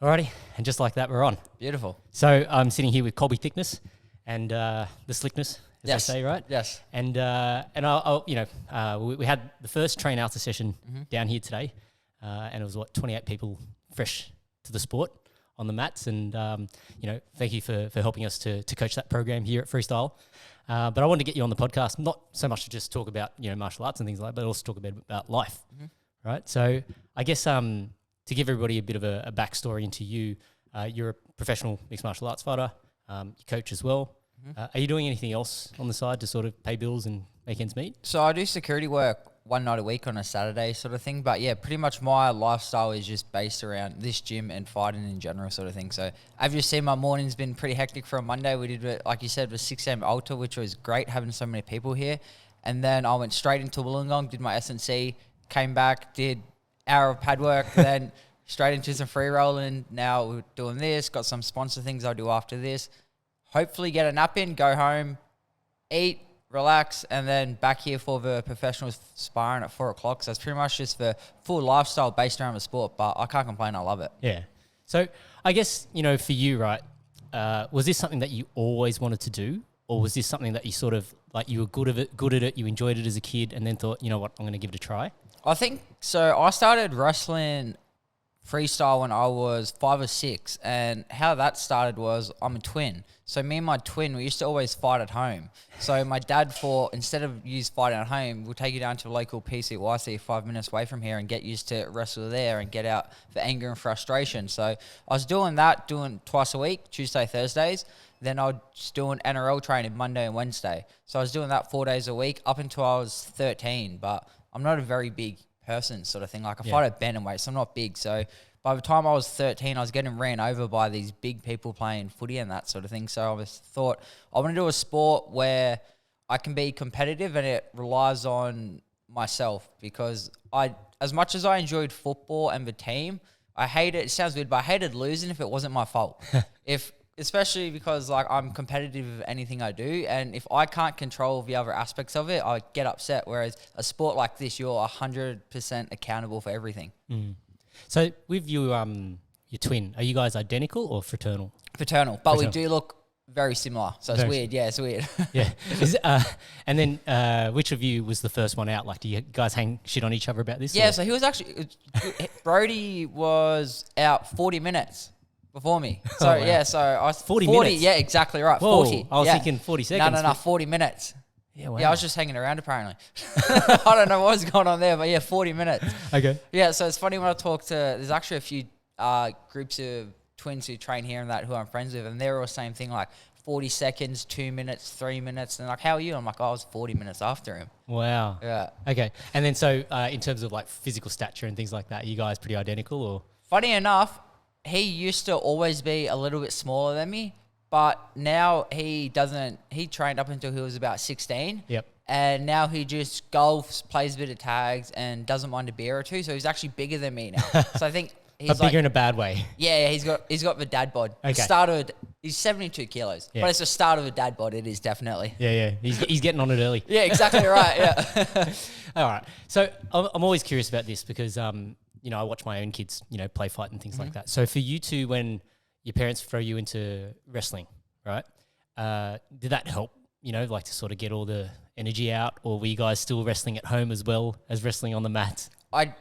Alrighty, and just like that, we're on. Beautiful. So I'm sitting here with Colby Thicknesse and the Slickness, as Yes. I say, right? Yes. And we had the first train outer session down here today, and it was 28 people fresh to the sport on the mats, and thank you for helping us to coach that program here at Freestyle. But I wanted to get you on the podcast, not so much to just talk about martial arts and things like that, but also talk a bit about life, right? So I guess to give everybody a bit of a backstory into you, you're a professional mixed martial arts fighter, you coach as well. Are you doing anything else on the side to sort of pay bills and make ends meet? So I do security work one night a week on a Saturday sort of thing. But yeah, pretty much my lifestyle is just based around this gym and fighting in general sort of thing. So I've just seen my morning's been pretty hectic for a Monday. We did, like you said, was 6 a.m. Ultra, which was great having so many people here. And then I went straight into Wollongong, did my S&C, came back, did hour of pad work, then straight into some free rolling. Now we're doing this, got some sponsor things I'll do after this. Hopefully get a nap in, go home, eat, relax, and then back here for the professional sparring at 4 o'clock. So it's pretty much just the full lifestyle based around the sport, but I can't complain. I love it. Yeah. So I guess, for you, right, was this something that you always wanted to do? Or was this something that you sort of, like you were good at it, you enjoyed it as a kid, and then thought, you know what, I'm going to give it a try? I think so. I started wrestling freestyle when I was 5 or 6, and how that started was I'm a twin. So me and my twin, we used to always fight at home. So my dad instead of fighting at home, we'll take you down to a local PCYC 5 minutes away from here and get used to wrestle there and get out the anger and frustration. So I was doing twice a week, Tuesday, Thursdays. Then I was doing NRL training Monday and Wednesday. So I was doing that 4 days a week up until I was 13. But I'm not a very big person sort of thing. Like I fight at bantamweight, so I'm not big. So by the time I was 13, I was getting ran over by these big people playing footy and that sort of thing. So I thought I want to do a sport where I can be competitive and it relies on myself, because as much as I enjoyed football and the team, I hated, it sounds weird, but I hated losing if it wasn't my fault. Especially because like I'm competitive with anything I do, and if I can't control the other aspects of it, I get upset. Whereas a sport like this, you're 100% accountable for everything. So with you, your twin, are you guys identical or fraternal? Fraternal, but we do look very similar. So it's weird. Yeah, it's weird. Yeah. And then which of you was the first one out? Like, do you guys hang shit on each other about this? Yeah, or? so he was actually, Brody was out 40 minutes before me. So wow. yeah, so I was 40 minutes? Yeah, exactly right. Whoa, 40. I was thinking 40 seconds. No, 40 minutes. Yeah, wow. Yeah, I was just hanging around apparently. I don't know what was going on there, but yeah, 40 minutes. Okay. Yeah, so it's funny when I talk to, there's actually a few groups of twins who train here and that who I'm friends with, and they're all the same thing, like 40 seconds, 2 minutes, 3 minutes. And like, how are you? I'm like, I was 40 minutes after him. Wow. Yeah. Okay. And then so in terms of like physical stature and things like that, are you guys pretty identical or? Funny enough, he used to always be a little bit smaller than me, but now he trained up until he was about 16. Yep. And now he just golfs, plays a bit of tags, and doesn't mind a beer or two. So he's actually bigger than me now. So I think he's bigger in a bad way. Yeah, he's got the dad bod. Okay. He's 72 kilos, Yeah. but it's the start of a dad bod. It is definitely. Yeah. He's getting on it early. Yeah, exactly right. Yeah. All right. So I'm always curious about this because, I watch my own kids, play fight and things like that. So for you two, when your parents throw you into wrestling, right? Did that help, like to sort of get all the energy out, or were you guys still wrestling at home as well as wrestling on the mat?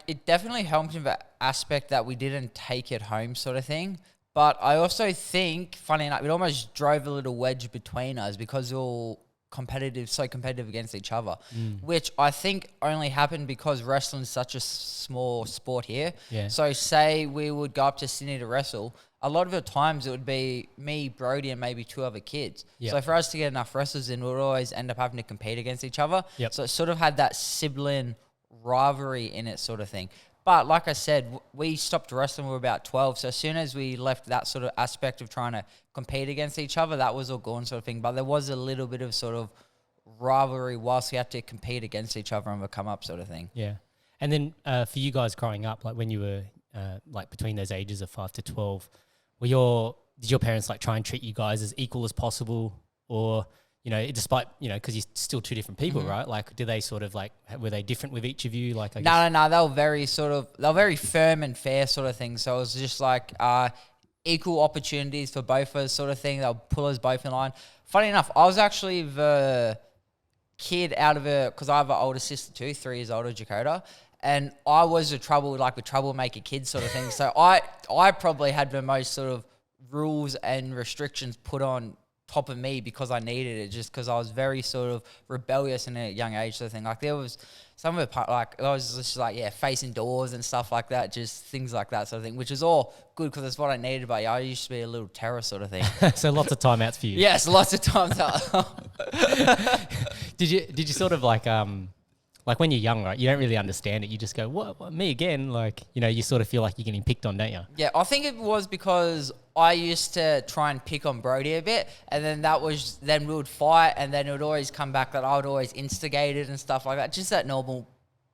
It definitely helped in the aspect that we didn't take it home sort of thing. But I also think, funny enough, it almost drove a little wedge between us because we're all so competitive against each other, which I think only happened because wrestling is such a small sport here. Yeah. So say we would go up to Sydney to wrestle, a lot of the times it would be me, Brody, and maybe 2 other kids. Yep. So for us to get enough wrestlers in, we would always end up having to compete against each other. Yep. So it sort of had that sibling rivalry in it sort of thing. But like I said, we stopped wrestling when we were about 12. So as soon as we left that sort of aspect of trying to compete against each other, that was all gone sort of thing. But there was a little bit of sort of rivalry whilst we had to compete against each other and become up sort of thing. Yeah. And then for you guys growing up, like when you were like between those ages of 5 to 12, did your parents like try and treat you guys as equal as possible? Or, you know, despite, you know, because you're still two different people, right? Like, do they sort of like, were they different with each of you? Like, No. They were very firm and fair sort of thing. So it was just like equal opportunities for both of us sort of thing. They'll pull us both in line. Funny enough, I was actually the kid out of because I have an older sister too, 3 years older, Dakota. And I was the troublemaker kid sort of thing. So I probably had the most sort of rules and restrictions put on top of me because I needed it, just because I was very sort of rebellious in a young age sort of thing. Like there was some of it, like I was just like, facing doors and stuff like that, just things like that sort of thing, which is all good because that's what I needed. But I used to be a little terror sort of thing. So lots of timeouts for you. Yes, lots of times. Did you sort of like when you're young, right, you don't really understand it. You just go, what, me again? Like, you know, you sort of feel like you're getting picked on, don't you? Yeah, I think it was because I used to try and pick on Brody a bit, and then we would fight, and then it would always come back that I would always instigate it and stuff like that. Just that normal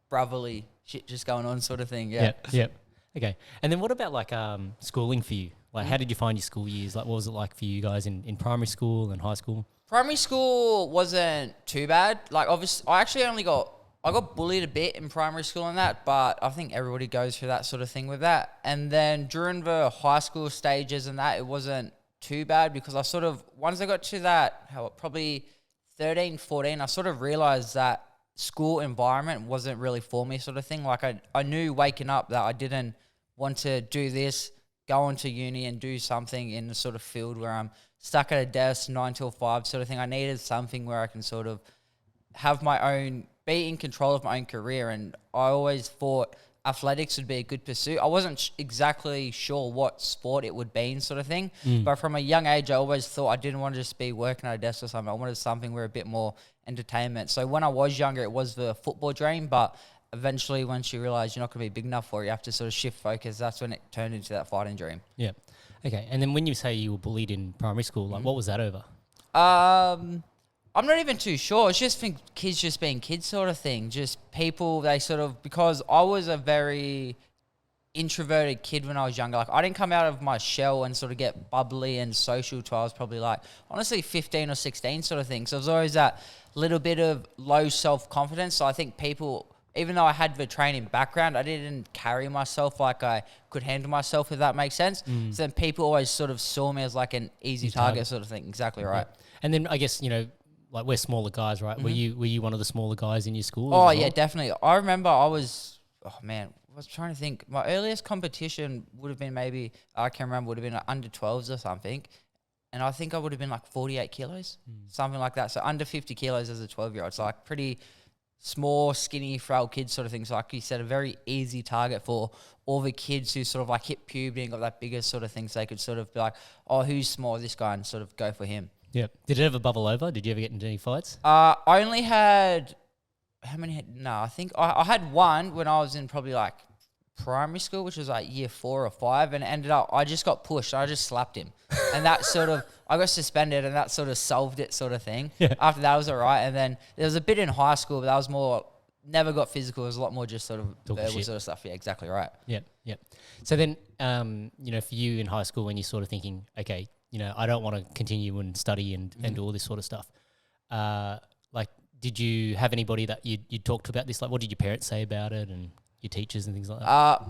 brotherly shit just going on sort of thing, yeah. Yep. Okay. And then what about like schooling for you? Like, how did you find your school years? Like, what was it like for you guys in primary school and high school? Primary school wasn't too bad. Like, obviously, I got bullied a bit in primary school and that, but I think everybody goes through that sort of thing with that. And then during the high school stages and that, it wasn't too bad because I sort of, once I got to that, probably 13, 14, I sort of realized that school environment wasn't really for me sort of thing. Like I knew waking up that I didn't want to do this, go into uni and do something in the sort of field where I'm stuck at a desk 9 till 5 sort of thing. I needed something where I can sort of have my own, be in control of my own career, and I always thought athletics would be a good pursuit. I wasn't exactly sure what sport it would be in sort of thing, but from a young age, I always thought I didn't want to just be working at a desk or something. I wanted something where a bit more entertainment. So when I was younger, it was the football dream, but eventually once you realize you're not going to be big enough for it, you have to sort of shift focus. That's when it turned into that fighting dream. Yeah. Okay. And then when you say you were bullied in primary school, like what was that over? I'm not even too sure. It's just kids just being kids sort of thing. Just people, they sort of, because I was a very introverted kid when I was younger. Like I didn't come out of my shell and sort of get bubbly and social till I was probably like, honestly, 15 or 16 sort of thing. So it was always that little bit of low self-confidence. So I think people, even though I had the training background, I didn't carry myself like I could handle myself, if that makes sense. So then people always sort of saw me as like an easy target sort of thing. Exactly right. Yeah. And then I guess, you know, like we're smaller guys, right? Were you one of the smaller guys in your school? Oh yeah, definitely. I remember I was trying to think. My earliest competition would have been maybe, I can't remember, would have been like under 12s or something. And I think I would have been like 48 kilos, something like that. So under 50 kilos as a 12-year-old. So like pretty small, skinny, frail kids sort of thing. So like you said, a very easy target for all the kids who sort of like hit puberty and got that bigger sort of thing. So they could sort of be like, oh, who's small, this guy, and sort of go for him. Yeah. Did it ever bubble over? Did you ever get into any fights? I only had, how many? No, I think I had one when I was in probably like primary school, which was like year 4 or 5, and it ended up, I just got pushed. I just slapped him. And that sort of, I got suspended and that sort of solved it sort of thing. Yeah. After that, it was all right. And then there was a bit in high school, but that was more, never got physical. It was a lot more just sort of verbal sort of stuff. Yeah, exactly right. Yeah. So then, you know, for you in high school, when you're sort of thinking, okay, you know, I don't want to continue and study and do all this sort of stuff. Like, did you have anybody that you talked to about this? Like, what did your parents say about it and your teachers and things like that?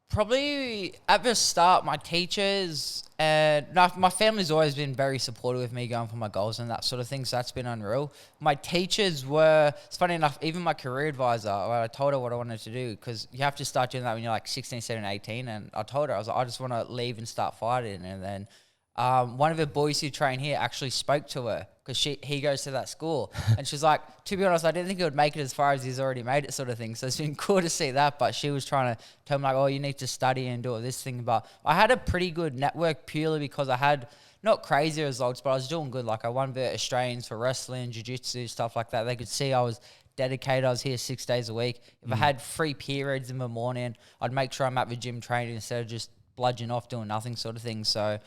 Probably at the start, my teachers and my family's always been very supportive of me going for my goals and that sort of thing. So that's been unreal. My teachers were, it's funny enough, even my career advisor, I told her what I wanted to do because you have to start doing that when you're like 16, 17, 18. And I told her, I was like, I just want to leave and start fighting. And then one of the boys who train here actually spoke to her because he goes to that school. And she's like, to be honest, I didn't think he would make it as far as he's already made it sort of thing. So it's been cool to see that. But she was trying to tell me like, oh, you need to study and do all this thing. But I had a pretty good network purely because I had not crazy results, but I was doing good. Like I won the Australians for wrestling, jiu-jitsu, stuff like that. They could see I was dedicated. I was here 6 days a week. If I had free periods in the morning, I'd make sure I'm at the gym training instead of just bludgeoning off doing nothing sort of thing. So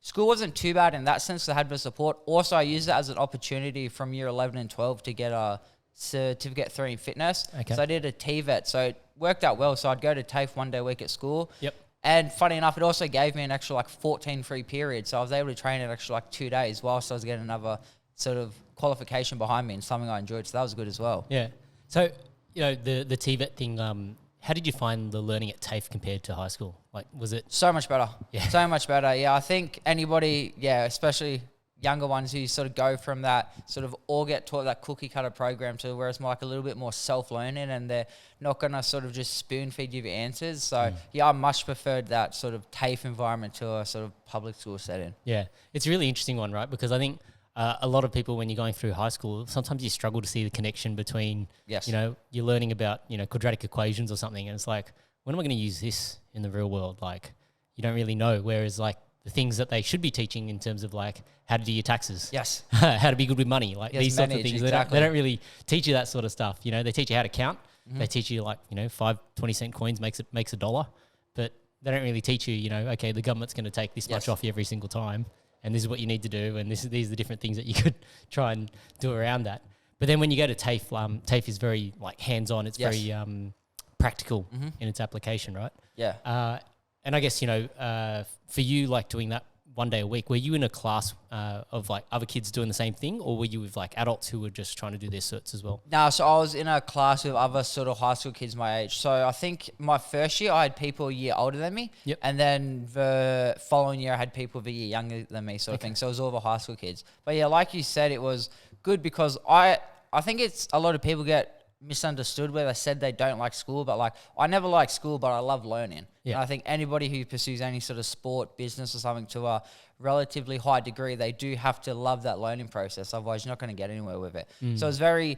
school wasn't too bad in that sense. I had the support. Also, I used it as an opportunity from year 11 and 12 to get a certificate 3 in fitness. Okay. So I did a TVET. So it worked out well. So I'd go to TAFE 1 day a week at school. Yep. And funny enough, it also gave me an extra like 14 free periods. So I was able to train an extra like 2 days whilst I was getting another sort of qualification behind me and something I enjoyed. So that was good as well. Yeah. So, the TVET thing, how did you find the learning at TAFE compared to high school? Like, was it... So much better. Yeah. So much better. Yeah, I think anybody, especially younger ones who sort of go from that sort of all get taught that cookie cutter program to where it's more like a little bit more self-learning, and they're not going to sort of just spoon feed you the answers. So I much preferred that sort of TAFE environment to a sort of public school setting. Yeah. It's a really interesting one, right? Because I think a lot of people, when you're going through high school, sometimes you struggle to see the connection between, you're learning about, quadratic equations or something. And it's like, when am I going to use this in the real world? Like, you don't really know. Whereas like the things that they should be teaching in terms of like how to do your taxes. Yes. How to be good with money. Like these sorts of things. Exactly. They don't really teach you that sort of stuff. They teach you how to count. They teach you like, 5 20-cent coins makes $1. But they don't really teach you, okay, the government's going to take this much off you every single time, and this is what you need to do, and these are the different things that you could try and do around that. But then when you go to TAFE, TAFE is very like hands-on. It's very practical in its application, right? Yeah. And I guess, for you, like doing that 1 day a week, were you in a class of like other kids doing the same thing, or were you with like adults who were just trying to do their certs as well? No, so I was in a class with other sort of high school kids my age. So I think my first year I had people a year older than me. Yep. And then the following year I had people a year younger than me sort of thing. So it was all the high school kids. But yeah, like you said, it was good because I think it's a lot of people get misunderstood where they said they don't like school, but like I never liked school, but I love learning. Yeah. And I think anybody who pursues any sort of sport, business or something to a relatively high degree, they do have to love that learning process. Otherwise you're not going to get anywhere with it. So it's very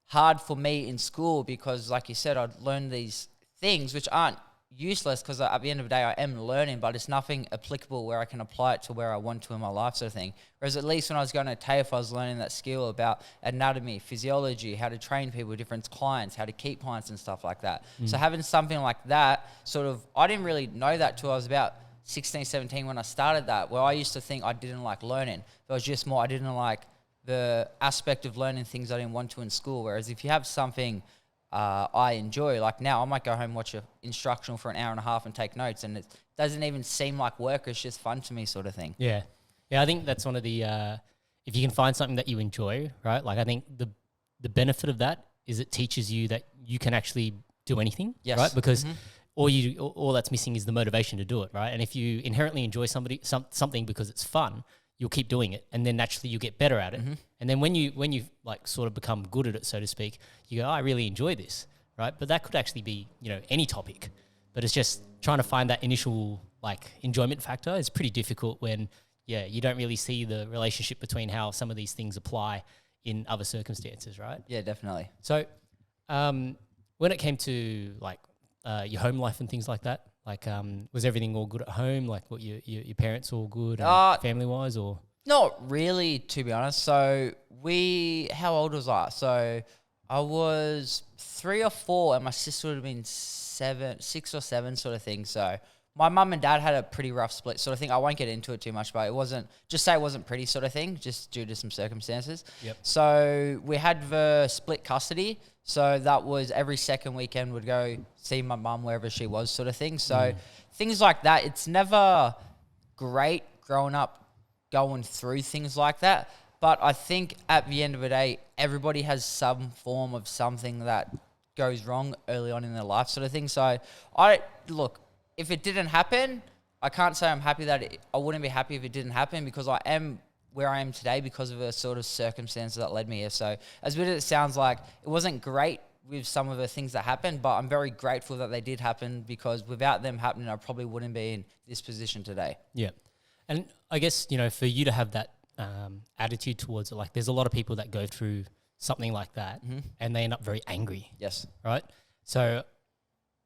hard for me in school because like you said, I'd learn these things which aren't useless because at the end of the day I am learning, but it's nothing applicable where I can apply it to where I want to in my life sort of thing. Whereas at least when I was going to TAFE, I was learning that skill about anatomy, physiology, how to train people, different clients, how to keep clients and stuff like that. So having something like that sort of, I didn't really know that till I was about 16, 17 when I started that, where I used to think I didn't like learning. It was just more, I didn't like the aspect of learning things I didn't want to in school. Whereas if you have something I enjoy, like now I might go home, watch an instructional for an hour and a half and take notes, and it doesn't even seem like work, it's just fun to me sort of thing. Yeah. I think that's one of the, if you can find something that you enjoy, right? Like I think the benefit of that is it teaches you that you can actually do anything, right? Because all that's missing is the motivation to do it, right? And if you inherently enjoy something because it's fun, you'll keep doing it, and then naturally you'll get better at it. And then when you like sort of become good at it, so to speak, you go, I really enjoy this, right? But that could actually be, any topic. But it's just trying to find that initial like enjoyment factor is pretty difficult when, you don't really see the relationship between how some of these things apply in other circumstances, right? Yeah, definitely. So when it came to like your home life and things like that, like was everything all good at home? Like what your parents all good family-wise, or? Not really, to be honest. So how old was I? So I was 3 or 4 and my sister would have been 6 or 7 sort of thing. So my mum and dad had a pretty rough split sort of thing. I won't get into it too much, but it wasn't pretty sort of thing, just due to some circumstances. Yep. So we had the split custody. So that was every second weekend would go see my mum wherever she was sort of thing. So things like that, it's never great growing up going through things like that. But I think at the end of the day, everybody has some form of something that goes wrong early on in their life sort of thing. So if it didn't happen, I can't say I'm happy I wouldn't be happy if it didn't happen, because I am where I am today because of the sort of circumstances that led me here. So as weird as it sounds, like it wasn't great with some of the things that happened, but I'm very grateful that they did happen, because without them happening, I probably wouldn't be in this position today. Yeah. And I guess, for you to have that attitude towards it, like there's a lot of people that go through something like that and they end up very angry. Yes. Right? So,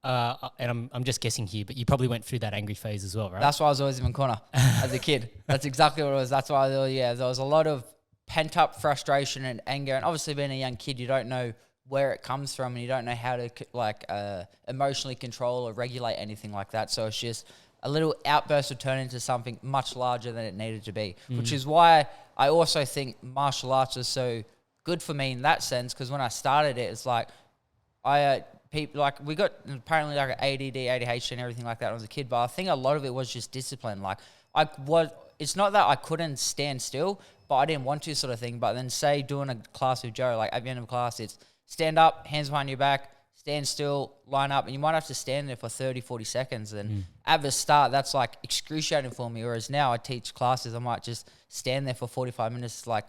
and I'm just guessing here, but you probably went through that angry phase as well, right? That's why I was always in the corner as a kid. That's exactly what it was. That's why, there was a lot of pent-up frustration and anger. And obviously being a young kid, you don't know where it comes from and you don't know how to emotionally control or regulate anything like that. So it's just a little outburst would turn into something much larger than it needed to be, which is why I also think martial arts is so good for me in that sense, because when I started it, it's like we got apparently like ADD, ADHD and everything like that when I was a kid, but I think a lot of it was just discipline. Like it's not that I couldn't stand still, but I didn't want to sort of thing. But then say doing a class with Joe, like at the end of class, it's stand up, hands behind your back, stand still, line up, and you might have to stand there for 30, 40 seconds. And at the start, that's like excruciating for me. Whereas now I teach classes, I might just stand there for 45 minutes, like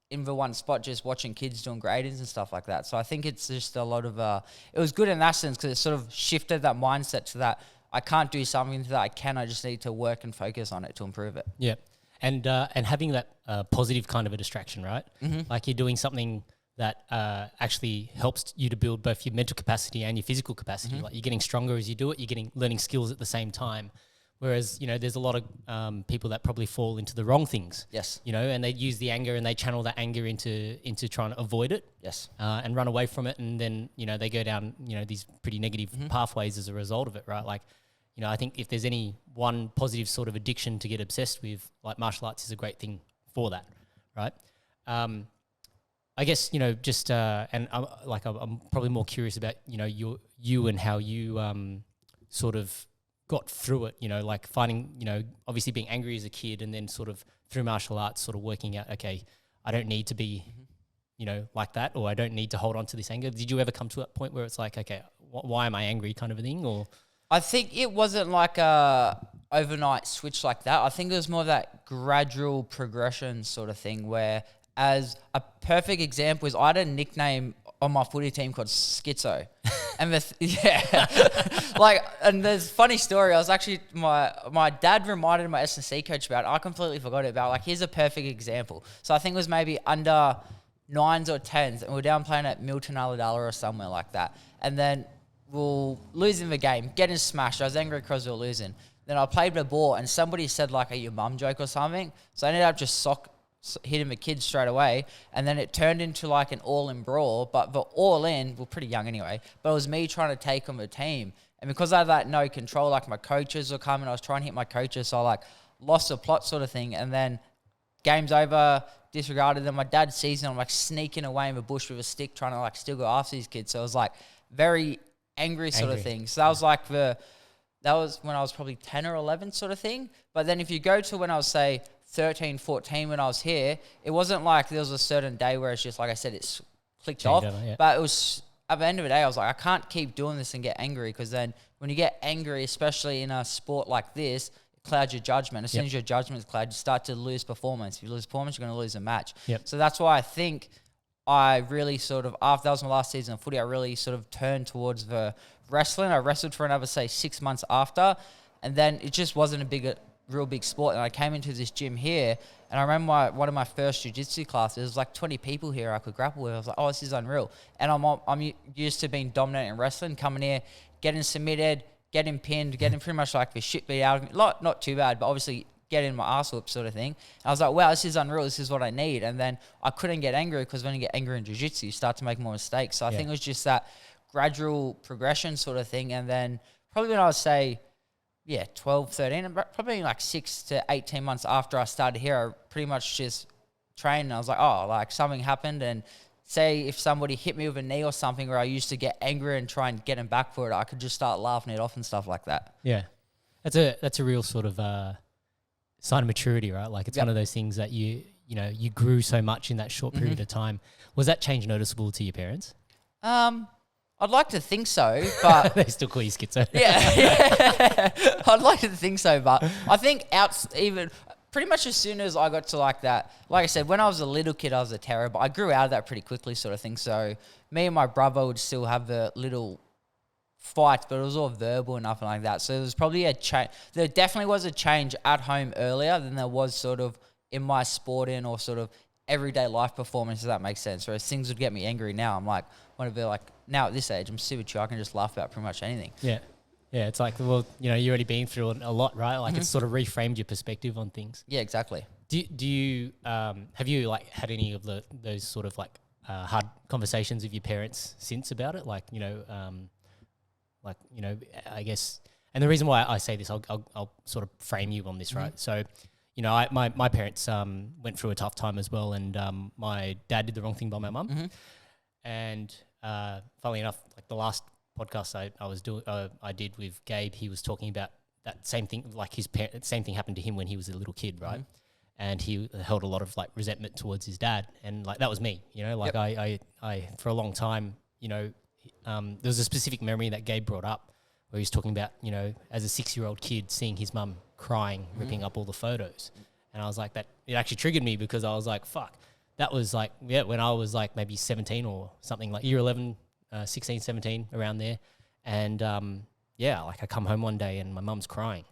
in the one spot, just watching kids doing gradings and stuff like that. So I think it's just a lot of, it was good in that sense because it sort of shifted that mindset to that I can't do something that I can, I just need to work and focus on it to improve it. Yeah. And having that positive kind of a distraction, right? Like you're doing something that actually helps you to build both your mental capacity and your physical capacity. Like you're getting stronger as you do it, you're learning skills at the same time. Whereas, you know, there's a lot of people that probably fall into the wrong things. Yes. You know, and they use the anger and they channel that anger into trying to avoid it. Yes. And run away from it. And then, you know, they go down, you know, these pretty negative pathways as a result of it, right? Like, you know, I think if there's any one positive sort of addiction to get obsessed with, like martial arts is a great thing for that, right? I guess, you know, just, and I'm probably more curious about, you know, you and how you sort of got through it, you know, like finding, you know, obviously being angry as a kid and then sort of through martial arts sort of working out, okay, I don't need to be, you know, like that, or I don't need to hold on to this anger. Did you ever come to that point where it's like, okay, why am I angry kind of a thing? Or I think it wasn't like a overnight switch like that. I think it was more of that gradual progression sort of thing where, as a perfect example is I had a nickname on my footy team called Schizo. And and there's a funny story. I was actually, my dad reminded my S&C coach about it. I completely forgot about it. Like, here's a perfect example. So I think it was maybe under 9s or 10s, and we were down playing at Milton Aladala or somewhere like that. And then we'll losing the game, getting smashed. I was angry because we were losing. Then I played the ball, and somebody said like a your mum joke or something. So I ended up just hitting the kid straight away, and then it turned into like an all-in brawl. But the all-in, we're pretty young anyway, but it was me trying to take on the team. And because I had that no control, like my coaches were coming, I was trying to hit my coaches, so I like lost the plot sort of thing. And then game's over, disregarded them. My dad sees me, I'm like sneaking away in the bush with a stick, trying to like still go after these kids. So it was like very angry sort of thing. So that was like that was when I was probably 10 or 11 sort of thing. But then if you go to when I was, say, 13, 14 when I was here, it wasn't like there was a certain day where it's just, like I said, it's clicked off. But it was, at the end of the day, I was like, I can't keep doing this and get angry, because then when you get angry, especially in a sport like this, it clouds your judgment. As soon as your judgment is clouded, you start to lose performance. If you lose performance, you're going to lose a match. So that's why I think I really sort of, after that was my last season of footy, I really sort of turned towards the wrestling. I wrestled for another, say, 6 months after, and then it just wasn't a real big sport. And I came into this gym here, and I remember one of my first jiu-jitsu classes, there was like 20 people here I could grapple with. I was like, oh, this is unreal. And I'm used to being dominant in wrestling, coming here, getting submitted, getting pinned, getting pretty much like the shit beat out of me. Not too bad, but obviously getting my ass whooped sort of thing. And I was like, wow, this is unreal. This is what I need. And then I couldn't get angry, because when you get angry in jiu-jitsu, you start to make more mistakes. So I think it was just that gradual progression sort of thing. And then probably when I was, say, 12, 13, probably like 6 to 18 months after I started here, I pretty much just trained, and I was like, oh, like something happened, and say if somebody hit me with a knee or something where I used to get angry and try and get them back for it, I could just start laughing it off and stuff like that. Yeah. That's a real sort of sign of maturity, right? Like it's one of those things that you grew so much in that short period of time. Was that change noticeable to your parents? I'd like to think so, but they still call you schizo. Yeah. I'd like to think so, but I think even pretty much as soon as I got to like that, like I said, when I was a little kid, I was a terror, but I grew out of that pretty quickly sort of thing. So me and my brother would still have the little fights, but it was all verbal and nothing like that. So there was probably a change. There definitely was a change at home earlier than there was sort of in my sporting or sort of everyday life performance, if that makes sense. Whereas things would get me angry now. I'm like, want to be like, now at this age, I'm super chill. I can just laugh about pretty much anything. Yeah. Yeah, it's like, well, you've already been through a lot, right? Like it's sort of reframed your perspective on things. Yeah, exactly. Do you have you like had any of those sort of like hard conversations with your parents since about it? Like, I guess, and the reason why I say this, I'll sort of frame you on this, right? So, my parents went through a tough time as well, and my dad did the wrong thing by my mum, and funnily enough, like the last podcast I did with Gabe, he was talking about that same thing, like his same thing happened to him when he was a little kid, right? and he held a lot of like resentment towards his dad, and like that was me, you know, like I for a long time, you know, there was a specific memory that Gabe brought up where he was talking about, you know, as a 6-year-old kid seeing his mum crying, ripping up all the photos, and I was like, that it actually triggered me because I was like, fuck, that was like, when I was like maybe 17 or something, like year 11, 16, 17, around there, and like I come home one day and my mum's crying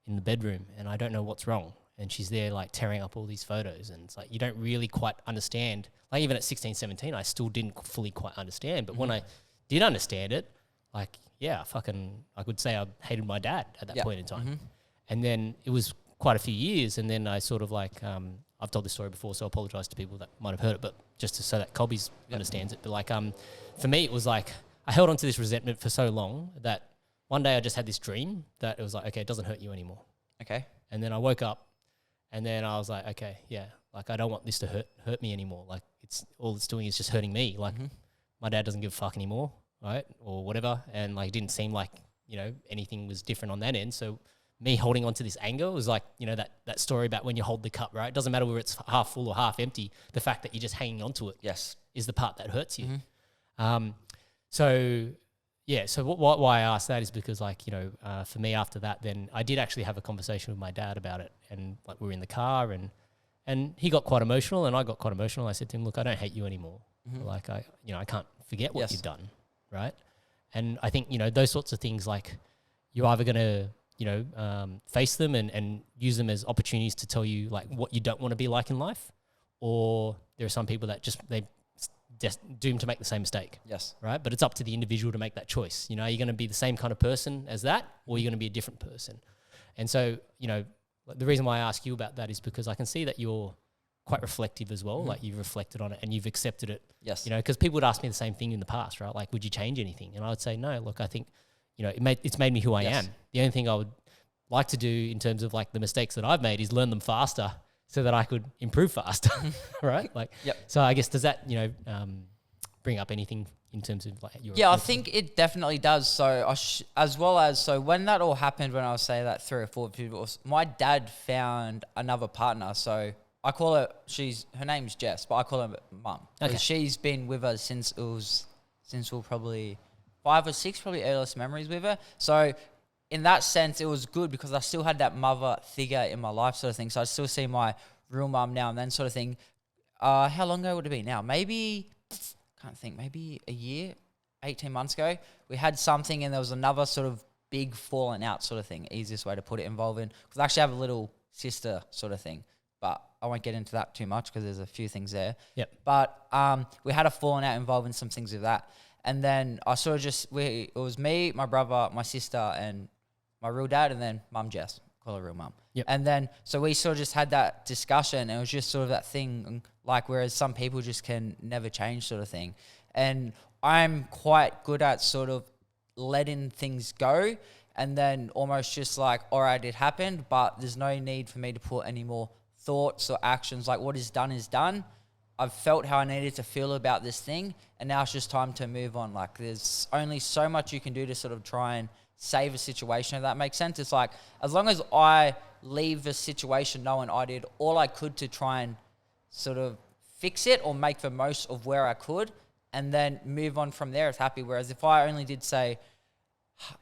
in the bedroom and I don't know what's wrong. And she's there like tearing up all these photos. And it's like, you don't really quite understand. Like even at 16, 17, I still didn't fully quite understand. But when I did understand it, like, I could say I hated my dad at that point in time. And then it was quite a few years. And then I sort of like, I've told this story before, so I apologize to people that might have heard it, but just so that Colby's understands it. But like, for me, it was like, I held on to this resentment for so long that one day I just had this dream that it was like, okay, it doesn't hurt you anymore. Okay. And then I woke up and then I was like, okay, like I don't want this to hurt me anymore. Like all it's doing is just hurting me. Like my dad doesn't give a fuck anymore, right? Or whatever. And like, it didn't seem like, you know, anything was different on that end. So me holding on to this anger was like, you know, that story about when you hold the cup, right? It doesn't matter whether it's half full or half empty. The fact that you're just hanging on to it is the part that hurts you. So why I asked that is because, like, you know, for me after that, then I did actually have a conversation with my dad about it, and like we were in the car, and he got quite emotional, and I got quite emotional. I said to him, "Look, I don't hate you anymore. Like I can't forget what you've done, right?" And I think, you know, those sorts of things, like you're either gonna, you know, face them and use them as opportunities to tell you like what you don't want to be like in life, or there are some people that they're doomed to make the same mistake. Yes. Right? But it's up to the individual to make that choice. You know, are you going to be the same kind of person as that, or are you going to be a different person? And so, you know, the reason why I ask you about that is because I can see that you're quite reflective as well. Like you've reflected on it and you've accepted it. Yes. You know, because people would ask me the same thing in the past, right? Like, would you change anything? And I would say, no, look, I think, you know, it's made me who I am. The only thing I would like to do in terms of like the mistakes that I've made is learn them faster so that I could improve faster, right? Like, so I guess, does that, you know, bring up anything in terms of like your... Yeah, I think it definitely does. So so when that all happened, when I was saying that 3 or 4 people, my dad found another partner. So I call her, her name's Jess, but I call her Mum. Okay. She's been with us since we're probably 5 or 6, probably earliest memories with her. So in that sense, it was good because I still had that mother figure in my life, sort of thing. So I still see my real mum now and then, sort of thing. How long ago would it be now? Maybe a year, 18 months ago. We had something and there was another sort of big falling out sort of thing, easiest way to put it, involving, because I actually have a little sister sort of thing, but I won't get into that too much because there's a few things there. Yep. But we had a falling out involving some things with that. And then I sort of it was me, my brother, my sister, and my real dad, and then Mum Jess, call her real mum. Yep. And then, so we sort of just had that discussion, and it was just sort of that thing, like, whereas some people just can never change sort of thing. And I'm quite good at sort of letting things go and then almost just like, all right, it happened, but there's no need for me to put any more thoughts or actions. Like, what is done is done. I've felt how I needed to feel about this thing, and now it's just time to move on. Like, there's only so much you can do to sort of try and save a situation, if that makes sense. It's like, as long as I leave the situation knowing I did all I could to try and sort of fix it or make the most of where I could, and then move on from there, it's happy. Whereas if I only did say,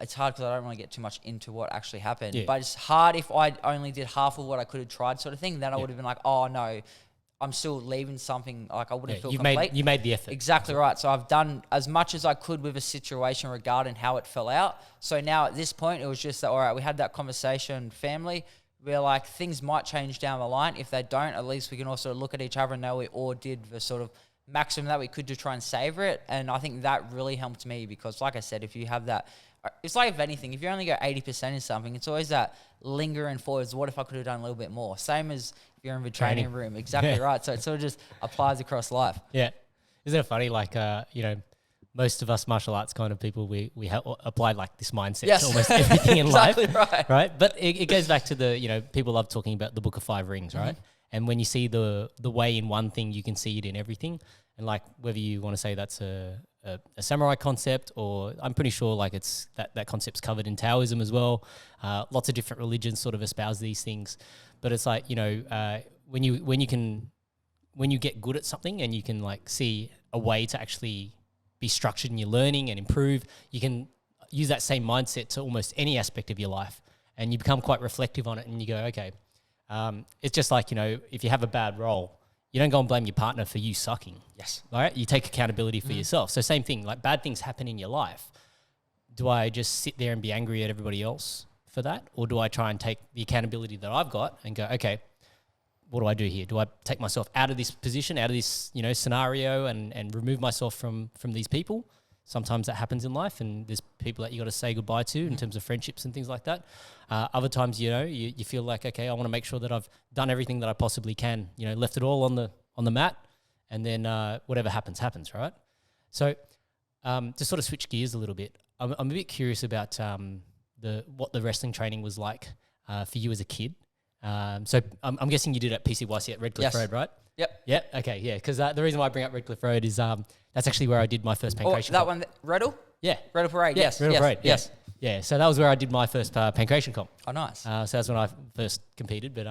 it's hard because I don't really get too much into what actually happened, but it's hard if I only did half of what I could have tried, sort of thing, then I would have been like, oh no, I'm still leaving something, like I wouldn't feel complete. You made the effort. Exactly right. So I've done as much as I could with a situation regarding how it fell out. So now at this point, it was just that, all right, we had that conversation, family. We're like, things might change down the line. If they don't, at least we can also look at each other and know we all did the sort of maximum that we could to try and savor it. And I think that really helped me because, like I said, if you have that, it's like, if anything, if you only go 80% in something, it's always that lingering forwards. What if I could have done a little bit more? Same as if you're in the training room. Exactly right. So it sort of just applies across life. Yeah. Isn't it funny? Like, you know, most of us martial arts kind of people, we apply like this mindset to almost everything in life. Right. But it goes back to the, you know, people love talking about the Book of 5 Rings, right? And when you see the way in one thing, you can see it in everything. And like, whether you want to say that's a samurai concept, or I'm pretty sure like it's that concept's covered in Taoism as well. Lots of different religions sort of espouse these things. But it's like, you know, when you get good at something and you can like see a way to actually be structured in your learning and improve, you can use that same mindset to almost any aspect of your life, and you become quite reflective on it, and you go, okay, it's just like, if you have a bad role, you don't go and blame your partner for you sucking. Yes. Right? You take accountability for yourself. So same thing, like bad things happen in your life. Do I just sit there and be angry at everybody else for that? Or do I try and take the accountability that I've got and go, okay, what do I do here? Do I take myself out of this position, out of this, scenario and remove myself from these people? Sometimes that happens in life, and there's people that you got to say goodbye to in terms of friendships and things like that. Other times, you feel like, okay, I want to make sure that I've done everything that I possibly can, left it all on the mat, and then whatever happens, right? So to sort of switch gears a little bit, I'm a bit curious about what the wrestling training was like for you as a kid. So I'm guessing you did at PCYC at Redcliffe Road, right? Yep. Yeah. Okay. Yeah. Because the reason why I bring up Redcliffe Road is that's actually where I did my first pancration. That one, Reddle? Yeah. Reddle Parade. Yeah, Yes. Reddle Parade. Yes. Yeah. So that was where I did my first pancration comp. Oh, nice. So that's when I first competed. But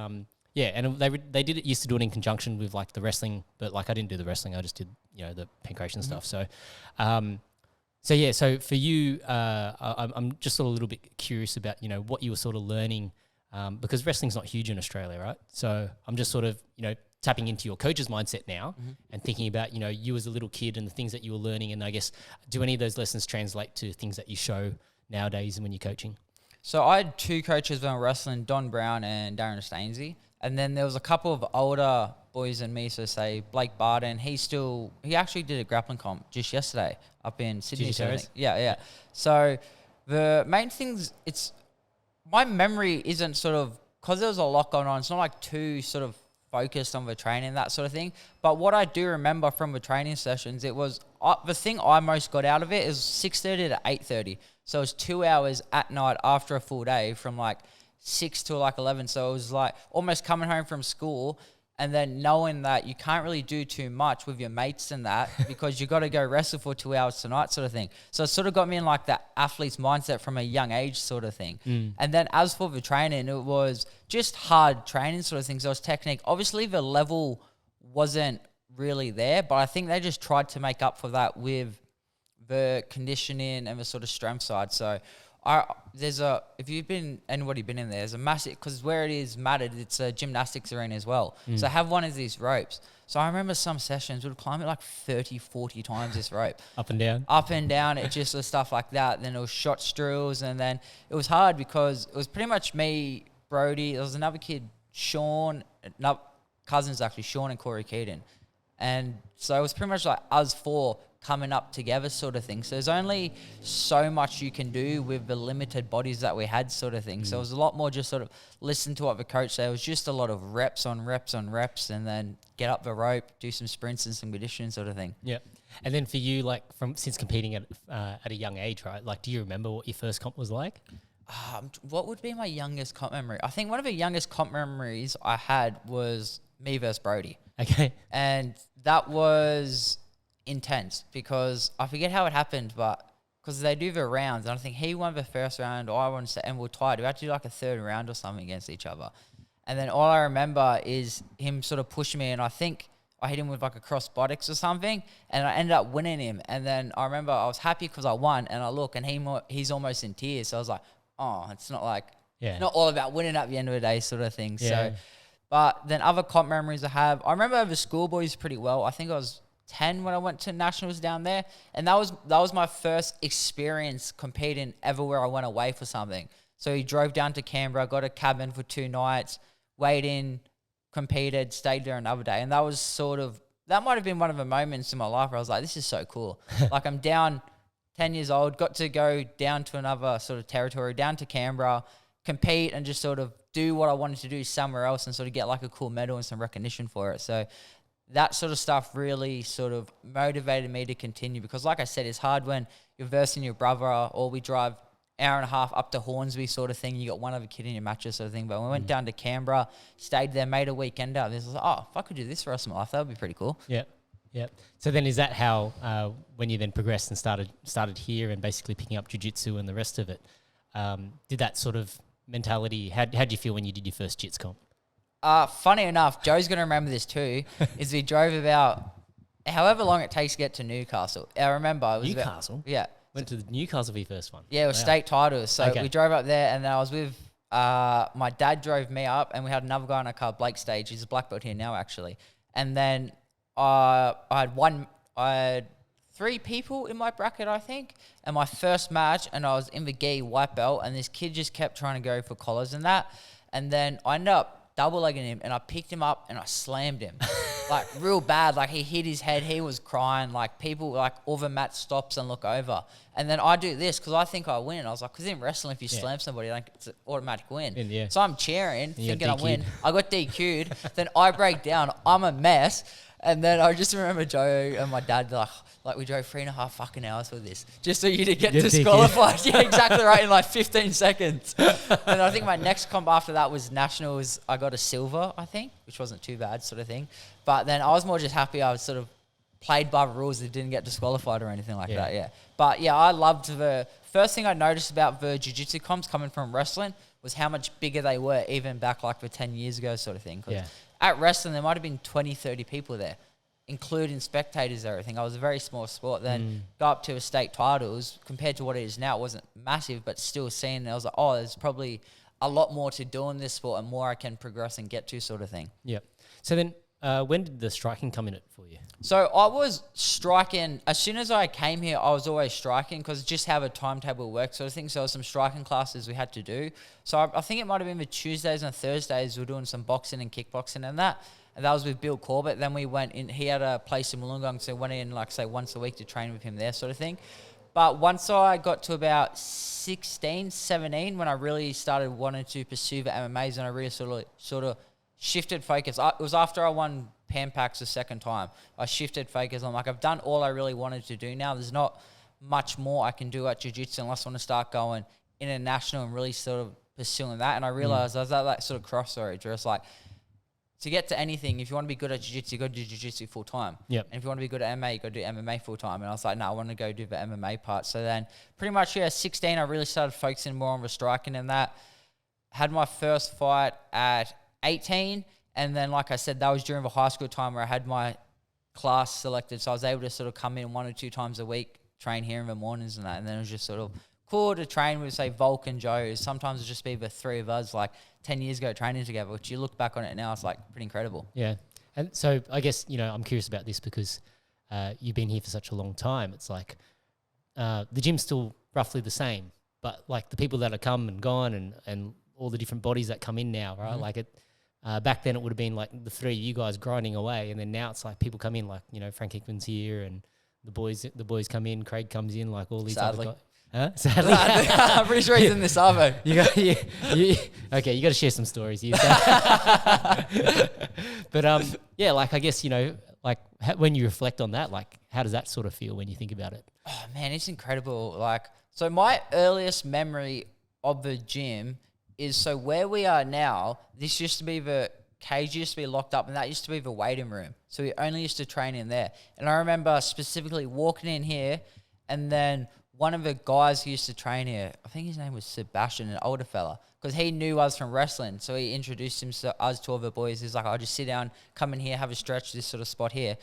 yeah, and they used to do it in conjunction with like the wrestling, but like I didn't do the wrestling. I just did the pancration stuff. So. So yeah, so for you, I'm just sort of a little bit curious about what you were sort of learning, because wrestling's not huge in Australia, right? So I'm just sort of tapping into your coach's mindset now and thinking about you as a little kid and the things that you were learning, and I guess do any of those lessons translate to things that you show nowadays when you're coaching? So I had two coaches when I was wrestling, Don Brown and Darren Stainsey, and then there was a couple of older boys than me, so say Blake Barden. He actually did a grappling comp just yesterday up in Sydney. So yeah. So the main things, my memory isn't sort of, because there was a lot going on, it's not like too sort of focused on the training, that sort of thing. But what I do remember from the training sessions, it was, the thing I most got out of it is 6:30 to 8:30. So it was 2 hours at night after a full day from like 6 to like 11. So it was like almost coming home from school and then knowing that you can't really do too much with your mates and that because you got to go wrestle for 2 hours tonight, sort of thing. So it sort of got me in like that athlete's mindset from a young age, sort of thing. And then as for the training, it was just hard training, sort of thing. So it was technique. Obviously the level wasn't really there, but I think they just tried to make up for that with the conditioning and the sort of strength side. So if you've anybody been in there's a massive, because where it is matted, it's a gymnastics arena as well. So I have one of these ropes. So I remember some sessions would climb it like 30, 40 times this rope. Up and down. It just was stuff like that. Then it was shot drills, and then it was hard because it was pretty much me, Brody. There was another kid, Sean, cousins actually, Sean and Corey Keaton. And so it was pretty much like us four coming up together, sort of thing. So there's only so much you can do with the limited bodies that we had, sort of thing. So it was a lot more just sort of listen to what the coach said. It was just a lot of reps on reps on reps, and then get up the rope, do some sprints and some conditioning, sort of thing. Yeah. And then for you, like since competing at a young age, right? Like, do you remember what your first comp was like? What would be my youngest comp memory? I think one of the youngest comp memories I had was me versus Brody. Okay. And that was intense because I forget how it happened, but because they do the rounds, and I think he won the first round, or I won, and we're tied. We had to do like a third round or something against each other. And then all I remember is him sort of pushing me, and I think I hit him with like a cross buttocks or something, and I ended up winning him. And then I remember I was happy because I won, and I look, and he's almost in tears. So I was like, oh, it's not like, it's not all about winning at the end of the day, sort of thing. Yeah. So, but then other comp memories I have, I remember the schoolboys pretty well. I think I was 10 when I went to nationals down there, and that was my first experience competing ever where I went away for something. So he drove down to Canberra, got a cabin for 2 nights, weighed in, competed, stayed there another day, and that might have been one of the moments in my life where I was like, this is so cool. Like, I'm down 10 years old, got to go down to another sort of territory, down to Canberra, compete and just sort of do what I wanted to do somewhere else and sort of get like a cool medal and some recognition for it. So that sort of stuff really sort of motivated me to continue, because like I said, it's hard when you're versing your brother, or we drive hour and a half up to Hornsby sort of thing. You got one other kid in your matches sort of thing. But when we went down to Canberra, stayed there, made a weekend out. This was like, oh, if I could do this for the rest of my life, that would be pretty cool. Yeah. Yeah. So then is that how, when you then progressed and started here and basically picking up jiu-jitsu and the rest of it, did that sort of mentality, how'd you feel when you did your first jits comp? Funny enough, Joe's going to remember this too, is we drove about however long it takes to get to Newcastle. I remember it was Newcastle? Yeah. Went to Newcastle for your first one? Yeah, it was state titles. So Okay. we drove up there, and then I was with, my dad drove me up, and we had another guy in our car, Blake Stage. He's a black belt here now, actually. And then I had 3 people in my bracket, I think, and my first match, and I was in the gi white belt, and this kid just kept trying to go for collars and that. And then I ended up double-legging him, and I picked him up, and I slammed him. Like, real bad. Like, he hit his head. He was crying. Like, people, like, all the mat stops and look over. And then I do this because I think I win. I was like, because in wrestling, if you slam somebody, like, it's an automatic win. So I'm cheering, thinking I win. I got DQ'd. Then I break down. I'm a mess. And then I just remember Joe and my dad, like we drove 3.5 fucking hours for this, just so you to get disqualified. Yeah, exactly right, in like 15 seconds. And I think my next comp after that was nationals. I got a silver, I think, which wasn't too bad, sort of thing. But then I was more just happy I was sort of played by the rules that didn't get disqualified or anything like that. Yeah. But yeah, I loved the first thing I noticed about the jiu-jitsu comps coming from wrestling was how much bigger they were, even back like for 10 years ago, sort of thing. At wrestling, there might have been 20, 30 people there, including spectators and everything. I was a very small sport. Then go up to a state titles, compared to what it is now, it wasn't massive, but still seeing, I was like, oh, there's probably a lot more to do in this sport and more I can progress and get to, sort of thing. Yep. So then when did the striking come in it for you? So I was striking, as soon as I came here, I was always striking because just how a timetable works, sort of thing. So there was some striking classes we had to do. So I think it might have been the Tuesdays and Thursdays we were doing some boxing and kickboxing and that. And that was with Bill Corbett. Then we went in, he had a place in Wollongong, so went in, like, say, once a week to train with him there, sort of thing. But once I got to about 16, 17, when I really started wanting to pursue the MMAs, and I really sort of shifted focus. It was after I won Pan Packs the second time. I shifted focus. I'm like, I've done all I really wanted to do now. There's not much more I can do at jiu-jitsu unless I want to start going international and really sort of pursuing that. And I realized I was at that sort of crossroads where it's like, to get to anything, if you want to be good at jiu-jitsu, you got to do jiu-jitsu full time. And if you want to be good at MMA, you got to do MMA full time. And I was like, no, I want to go do the MMA part. So then pretty much, 16, I really started focusing more on the striking and that. Had my first fight at 18. And then, like I said, that was during the high school time where I had my class selected. So I was able to sort of come in 1 or 2 times a week, train here in the mornings and that. And then it was just sort of cool to train with, say, Volk and Joe. Sometimes it'd just be the 3 of us, like 10 years ago training together, which you look back on it now, it's like pretty incredible. Yeah. And so I guess, I'm curious about this because you've been here for such a long time. It's like the gym's still roughly the same, but like the people that have come and gone and all the different bodies that come in now, right? Like back then it would have been like the 3 of you guys grinding away, and then now it's like people come in, like, Frank Hickman's here and the boys come in, Craig comes in, like all these other guys. Huh? Sadly. I'm pretty sure he's in this Arvo. Okay, you got to share some stories here. But yeah, like I guess, like when you reflect on that, like how does that sort of feel when you think about it? Oh man, it's incredible. Like, so my earliest memory of the gym is, so where we are now, this used to be the cage used to be locked up, and that used to be the waiting room. So we only used to train in there. And I remember specifically walking in here, and then one of the guys who used to train here, I think his name was Sebastian, an older fella, because he knew us from wrestling. So he introduced himself, us to all the boys. He's like, I'll just sit down, come in here, have a stretch, this sort of spot here.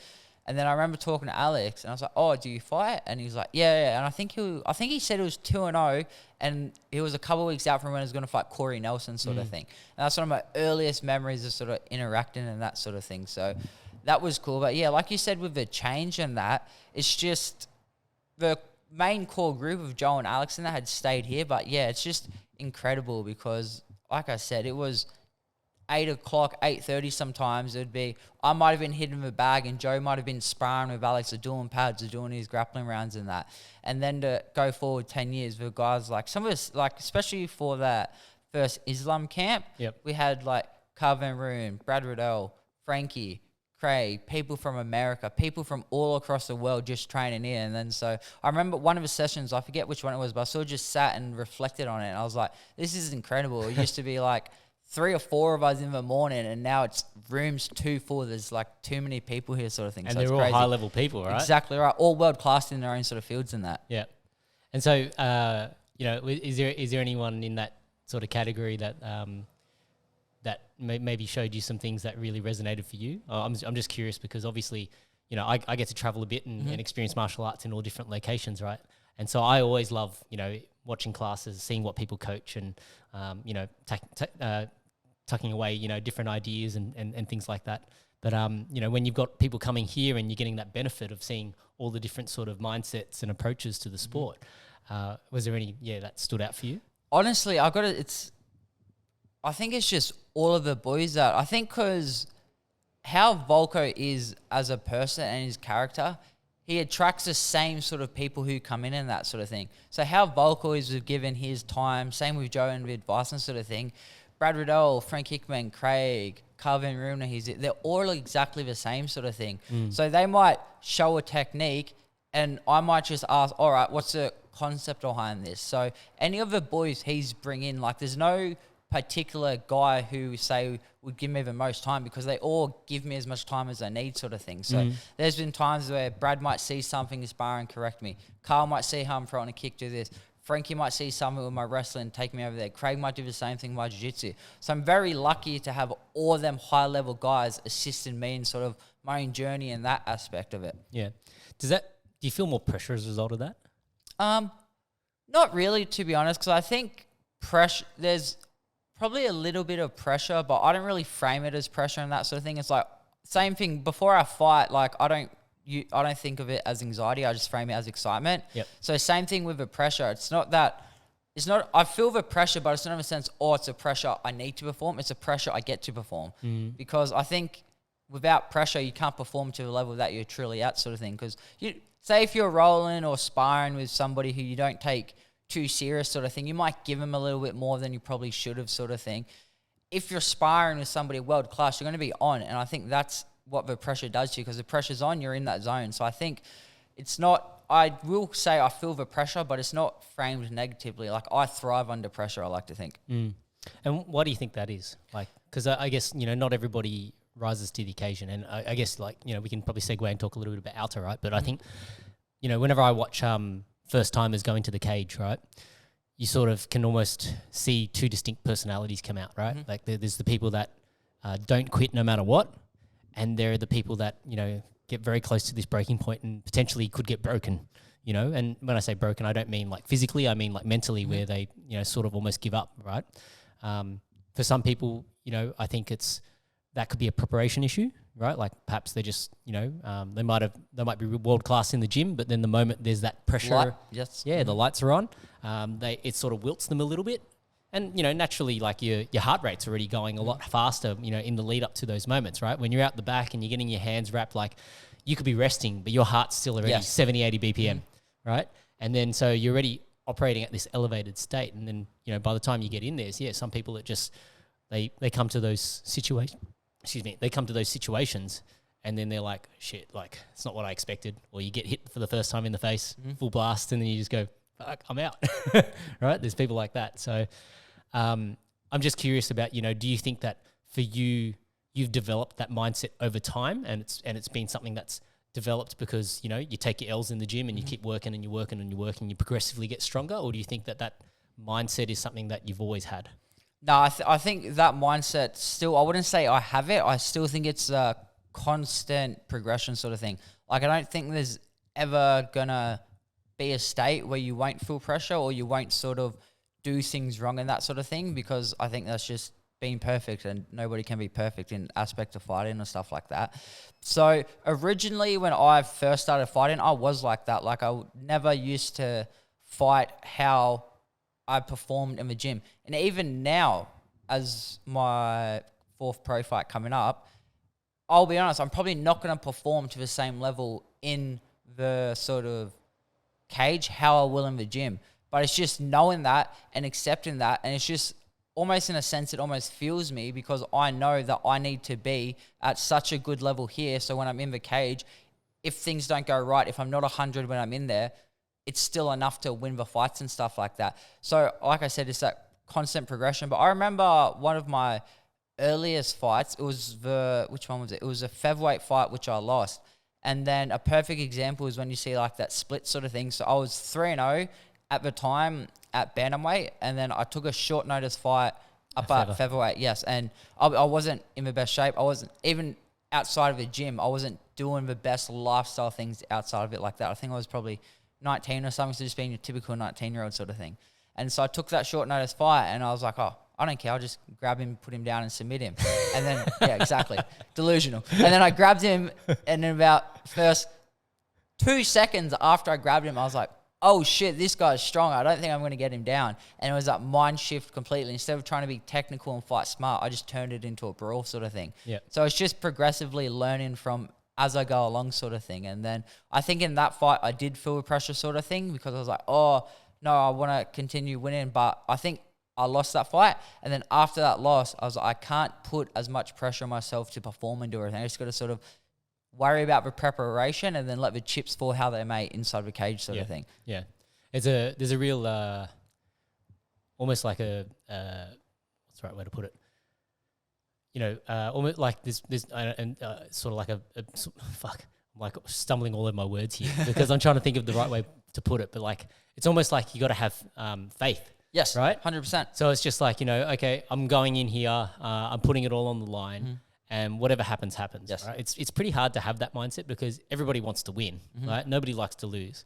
And then I remember talking to Alex, and I was like, oh, do you fight? And he was like, yeah. And I think he said it was 2-0, and he was a couple of weeks out from when he was going to fight Corey Nelson, sort of thing. And that's one of my earliest memories of sort of interacting and that sort of thing. So that was cool. But yeah, like you said, with the change and that, it's just the main core group of Joe and Alex and that had stayed here. But yeah, it's just incredible because, like I said, it was 8 o'clock, 8:30 sometimes. It'd be, I might have been hitting the bag and Joe might have been sparring with Alex or doing pads or doing his grappling rounds and that. And then to go forward 10 years with guys like some of us, like especially for that first Islam camp, we had like Carven Roon, Brad Riddell, Frankie, Craig, people from America, people from all across the world just training in. And then so I remember one of the sessions, I forget which one it was, but I sort of just sat and reflected on it. And I was like, this is incredible. It used to be like 3 or 4 of us in the morning, and now it's rooms too full. There's like too many people here, sort of thing. And so they're all high level people, right? Exactly right. All world class in their own sort of fields and that. Yeah. And so, is there anyone in that sort of category that that maybe showed you some things that really resonated for you? I'm just curious because obviously, you know, I get to travel a bit and experience martial arts in all different locations, right? And so I always love, you know, watching classes, seeing what people coach and, you know, tucking away, you know, different ideas and things like that. But, you know, when you've got people coming here and you're getting that benefit of seeing all the different sort of mindsets and approaches to the sport, was there any, that stood out for you? Honestly, I think it's just all of the boys that, I think because how Volko is as a person and his character, he attracts the same sort of people who come in and that sort of thing. So how Volko is given his time, same with Joe and with Bison sort of thing. Brad Riddell, Frank Hickman, Craig, Calvin Rumner, they're all exactly the same sort of thing. So they might show a technique and I might just ask, all right, what's the concept behind this? So any of the boys he's bringing, like there's no particular guy who say would give me the most time because they all give me as much time as I need sort of thing. So there's been times where Brad might see something in sparring, correct me. Carl might see how I'm throwing a kick, do this. Frankie might see something with my wrestling, take me over there. Craig might do the same thing with my jiu-jitsu. So I'm very lucky to have all of them high-level guys assisting me in sort of my own journey and that aspect of it. Yeah. Do you feel more pressure as a result of that? Not really, to be honest, because I think there's probably a little bit of pressure, but I don't really frame it as pressure and that sort of thing. It's like same thing before I fight. Like I don't think of it as anxiety. I just frame it as excitement. Yep. So same thing with the pressure. I feel the pressure, but it's not in a sense, it's a pressure I need to perform. It's a pressure I get to perform because I think without pressure, you can't perform to the level that you're truly at sort of thing. Because say if you're rolling or sparring with somebody who you don't take too serious sort of thing, you might give them a little bit more than you probably should have sort of thing. If you're sparring with somebody world class, you're going to be on. And I think that's what the pressure does to you because the pressure's on, you're in that zone. So I think I will say I feel the pressure, but it's not framed negatively. Like I thrive under pressure, I like to think. And why do you think that is? Like, because I guess, you know, not everybody rises to the occasion. And I guess like, you know, we can probably segue and talk a little bit about Alta, right? But I think, you know, whenever I watch first timers go into the cage, right, you sort of can almost see two distinct personalities come out, right? Like there's the people that don't quit no matter what. And there are the people that, you know, get very close to this breaking point and potentially could get broken, you know. And when I say broken, I don't mean like physically, I mean like mentally where they, you know, sort of almost give up, right? For some people, you know, I think that could be a preparation issue, right? Like perhaps they just, you know, they might be world class in the gym, but then the moment there's that pressure, the lights are on, it sort of wilts them a little bit. And, you know, naturally, like your heart rate's already going a lot faster, you know, in the lead up to those moments, right? When you're out the back and you're getting your hands wrapped, like you could be resting, but your heart's still already 70, 80 BPM, right? And then so you're already operating at this elevated state. And then, you know, by the time you get in there, some people that just, they come to those situations, they come to those situations and then they're like, shit, like it's not what I expected. Or you get hit for the first time in the face, full blast, and then you just go, fuck, I'm out, right? There's people like that. So I'm just curious about, you know, do you think that for you've developed that mindset over time and it's been something that's developed because, you know, you take your L's in the gym and you keep working and you work and you work and you progressively get stronger? Or do you think that mindset is something that you've always had? No, I think that mindset still, I wouldn't say I have it. I still think it's a constant progression sort of thing. Like I don't think there's ever going to be a state where you won't feel pressure or you won't sort of do things wrong and that sort of thing, because I think that's just being perfect and nobody can be perfect in aspect of fighting and stuff like that. So originally when I first started fighting, I was like that. Like I never used to fight how I performed in the gym. And even now, as my fourth pro fight coming up, I'll be honest, I'm probably not going to perform to the same level in the sort of cage how I will in the gym. But it's just knowing that and accepting that, and it's just almost in a sense it almost fuels me because I know that I need to be at such a good level here, so when I'm in the cage, if things don't go right, if I'm not 100 when I'm in there, it's still enough to win the fights and stuff like that. So like I said, it's that constant progression. But I remember one of my earliest fights, which one was it? It was a featherweight fight which I lost. And then a perfect example is when you see like that split sort of thing. So I was 3-0 at the time at bantamweight, and then I took a short notice fight Up at featherweight, yes. And I wasn't in the best shape. I wasn't even outside of the gym. I wasn't doing the best lifestyle things outside of it like that. I think I was probably 19 or something, so just being a typical 19-year-old sort of thing. And so I took that short notice fight, and I was like, oh, I don't care. I'll just grab him, put him down, and submit him. And then, yeah, exactly. Delusional. And then I grabbed him, and in about first 2 seconds after I grabbed him, I was like, oh shit, this guy's strong. I don't think I'm going to get him down. And it was that mind shift completely. Instead of trying to be technical and fight smart, I just turned it into a brawl sort of thing. Yeah. So it's just progressively learning from as I go along sort of thing. And then I think in that fight, I did feel the pressure sort of thing because I was like, oh, no, I want to continue winning. But I think I lost that fight. And then after that loss, I was like, I can't put as much pressure on myself to perform and do everything. I just got to sort of worry about the preparation and then let the chips fall how they may inside the cage sort of thing. Yeah. There's a real, almost like a, what's the right way to put it? You know, almost like this sort of like fuck, I'm like stumbling all over my words here because I'm trying to think of the right way to put it. But like, it's almost like you got to have faith. Yes. Right? 100%. So it's just like, you know, okay, I'm going in here, I'm putting it all on the line. Mm-hmm. And whatever happens, happens. Yes. Right? It's pretty hard to have that mindset because everybody wants to win, right? Nobody likes to lose.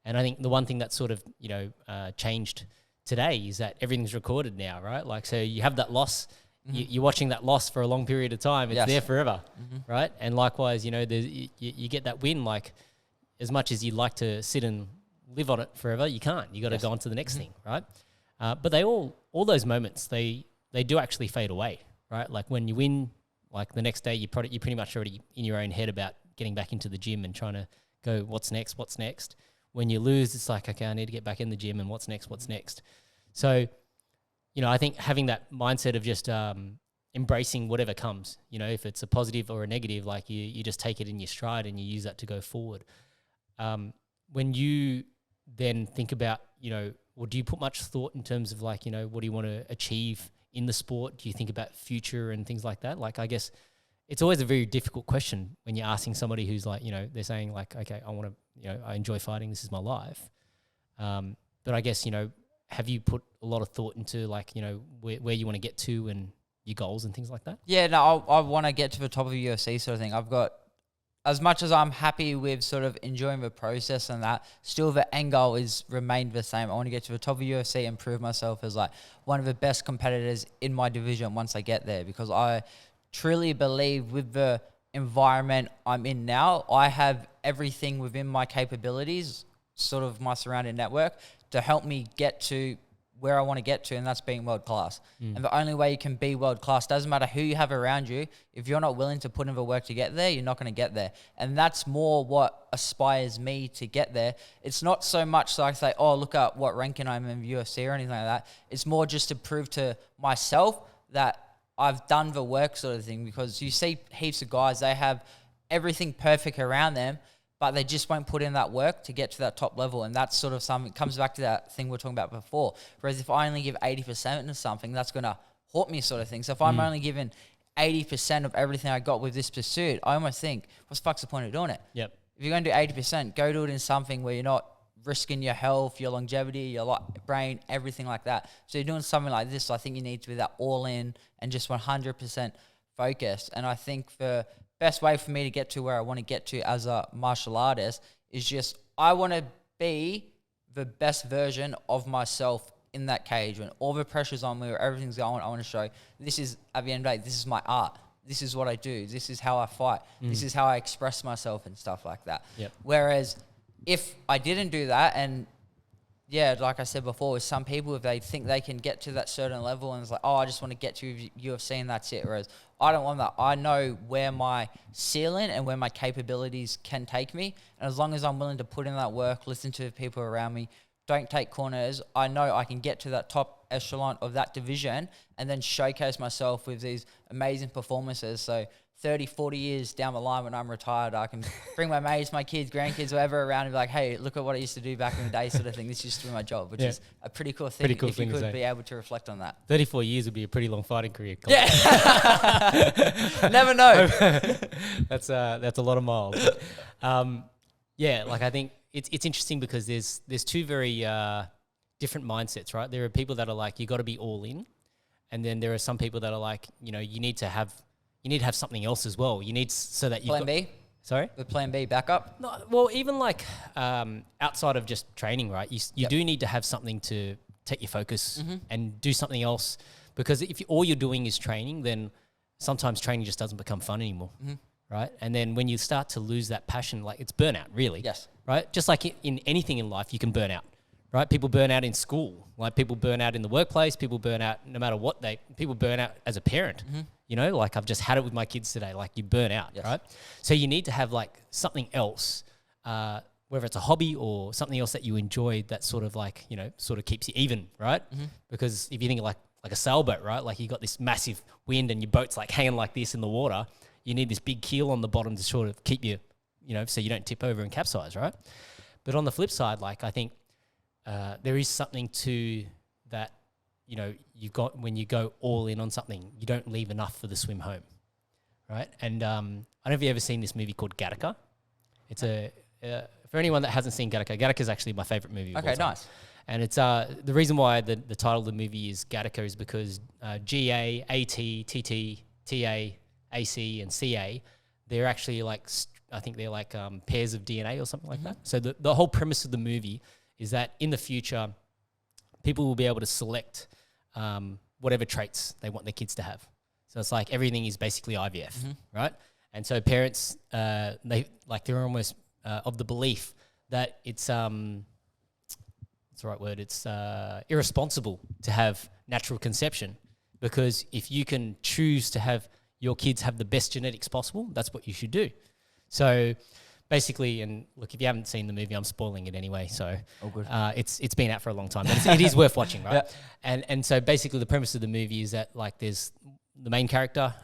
And I think the one thing that sort of, you know, changed today is that everything's recorded now, right? Like, so you have that loss, you're watching that loss for a long period of time. It's there forever, right? And likewise, you know, you get that win, like as much as you'd like to sit and live on it forever, you can't. You got to go on to the next thing, right? But all those moments, they do actually fade away, right? Like when you win, like the next day, you're pretty much already in your own head about getting back into the gym and trying to go, what's next? When you lose, it's like, okay, I need to get back in the gym and what's next? So, you know, I think having that mindset of just embracing whatever comes, you know, if it's a positive or a negative, like you just take it in your stride and you use that to go forward. When you then think about, you know, or do you put much thought in terms of like, you know, what do you want to achieve in the sport? Do you think about future and things like that? Like, I guess it's always a very difficult question when you're asking somebody who's like, you know, they're saying like, okay, I want to, you know, I enjoy fighting. This is my life. But I guess, you know, have you put a lot of thought into like, you know, where you want to get to and your goals and things like that? Yeah, no, I want to get to the top of the UFC sort of thing. I've got, as much as I'm happy with sort of enjoying the process and that, still the end goal is remained the same. I want to get to the top of the UFC and prove myself as like one of the best competitors in my division once I get there, because I truly believe with the environment I'm in now, I have everything within my capabilities, sort of my surrounding network, to help me get to where I want to get to, and that's being world class. And the only way you can be world class, doesn't matter who you have around you, if you're not willing to put in the work to get there, you're not going to get there. And that's more what aspires me to get there. It's not so much like say, oh, look at what ranking I'm in the UFC or anything like that. It's more just to prove to myself that I've done the work sort of thing, because you see heaps of guys, they have everything perfect around them, but they just won't put in that work to get to that top level. And that's sort of something, it comes back to that thing we were talking about before. Whereas if I only give 80% into something, that's going to haunt me sort of thing. So if I'm only giving 80% of everything I got with this pursuit, I almost think, what's the fuck's the point of doing it? Yep. If you're going to do 80%, go do it in something where you're not risking your health, your longevity, your brain, everything like that. So you're doing something like this, I think you need to be that all in and just 100% focused. And I think the best way for me to get to where I want to get to as a martial artist is just, I want to be the best version of myself in that cage. When all the pressure's on me, where everything's going, I want to show this is, at the end of the day, this is my art. This is what I do. This is how I fight. This is how I express myself and stuff like that. Yep. Whereas if I didn't do that, and yeah, like I said before, with some people, if they think they can get to that certain level and it's like, oh, I just want to get to UFC and that's it. Whereas I don't want that. I know where my ceiling and where my capabilities can take me. And as long as I'm willing to put in that work, listen to the people around me, don't take corners, I know I can get to that top echelon of that division and then showcase myself with these amazing performances. So 30, 40 years down the line when I'm retired, I can bring my mates, my kids, grandkids, whoever around and be like, hey, look at what I used to do back in the day sort of thing. This used to be my job, which is a pretty cool thing if you could be able to reflect on that. 34 years would be a pretty long fighting career. Yeah. Never know. That's a lot of miles. Yeah, like I think it's interesting because there's two very different mindsets, right? There are people that are like, you got to be all in. And then there are some people that are like, you know, you need to have something else as well. You need so that you Plan B? Sorry? The plan B backup? No, well, even like outside of just training, right? You do need to have something to take your focus and do something else, because if all you're doing is training, then sometimes training just doesn't become fun anymore, right? And then when you start to lose that passion, like it's burnout, really. Yes. Right? Just like in anything in life, you can burn out, right? People burn out in school, like people burn out in the workplace, people burn out no matter what people burn out as a parent. You know, like I've just had it with my kids today, like you burn out, right? So you need to have like something else, whether it's a hobby or something else that you enjoy that sort of like, you know, sort of keeps you even, right? Because if you think like a sailboat, right? Like you got this massive wind and your boat's like hanging like this in the water, you need this big keel on the bottom to sort of keep you, you know, so you don't tip over and capsize, right? But on the flip side, like I think there is something to that, you know, you've got when you go all in on something, you don't leave enough for the swim home, right? And I don't know if you've ever seen this movie called Gattaca. It's for anyone that hasn't seen Gattaca, Gattaca is actually my favorite movie of all time. Nice. And it's the reason why the title of the movie is Gattaca is because GA, AT, TT, TA, AC, and CA, they're actually like, I think they're like pairs of DNA or something like that. So the whole premise of the movie is that in the future, people will be able to select whatever traits they want their kids to have. So it's like everything is basically IVF, right? And so parents, they're almost of the belief that it's what's the right word? It's irresponsible to have natural conception, because if you can choose to have your kids have the best genetics possible, that's what you should do. So basically, and look, if you haven't seen the movie, I'm spoiling it anyway. So it's been out for a long time, but it is worth watching, right? And so basically, the premise of the movie is that like there's the main character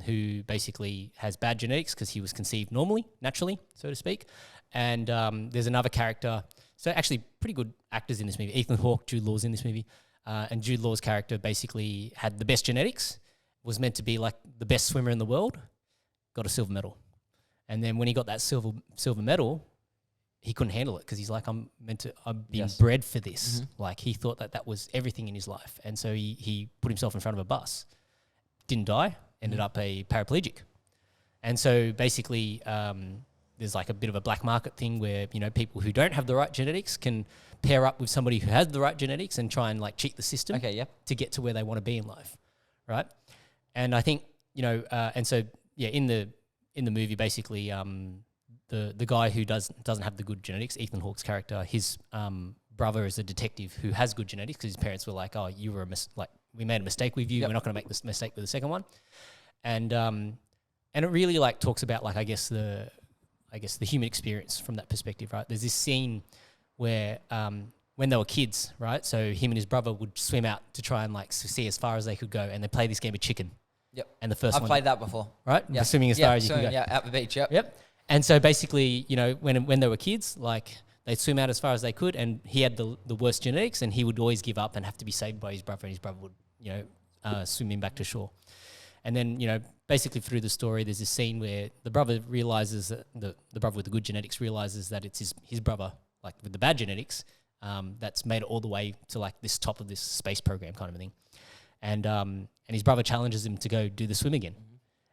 who basically has bad genetics because he was conceived naturally, so to speak. And there's another character. So actually, pretty good actors in this movie. Ethan Hawke, Jude Law's in this movie, and Jude Law's character basically had the best genetics, was meant to be like the best swimmer in the world, got a silver medal. And then when he got that silver medal, he couldn't handle it because he's like, I'm being bred for this. Like he thought that was everything in his life. And so he put himself in front of a bus, didn't die, ended up a paraplegic. And so basically there's like a bit of a black market thing where, you know, people who don't have the right genetics can pair up with somebody who has the right genetics and try and like cheat the system to get to where they want to be in life, right? And I think, you know, and so, yeah, in the movie, basically, the guy who doesn't have the good genetics, Ethan Hawke's character, his brother is a detective who has good genetics because his parents were like, "Oh, you were we made a mistake with you. We're not going to make this mistake with the second one." And it really like talks about like I guess the human experience from that perspective, right? There's this scene where when they were kids, right? So him and his brother would swim out to try and like see as far as they could go, and they play this game of chicken. Yep. And the first one, I've played that before. Right? Yep. Swimming as far as you can go. Yeah, at the beach, Yep. And so basically, you know, when they were kids, like they'd swim out as far as they could, and he had the worst genetics, and he would always give up and have to be saved by his brother, and his brother would, you know, swim him back to shore. And then, you know, basically through the story, there's this scene where the brother realizes that the brother with the good genetics realizes that it's his brother, like with the bad genetics, that's made it all the way to like this top of this space program kind of a thing. And his brother challenges him to go do the swim again.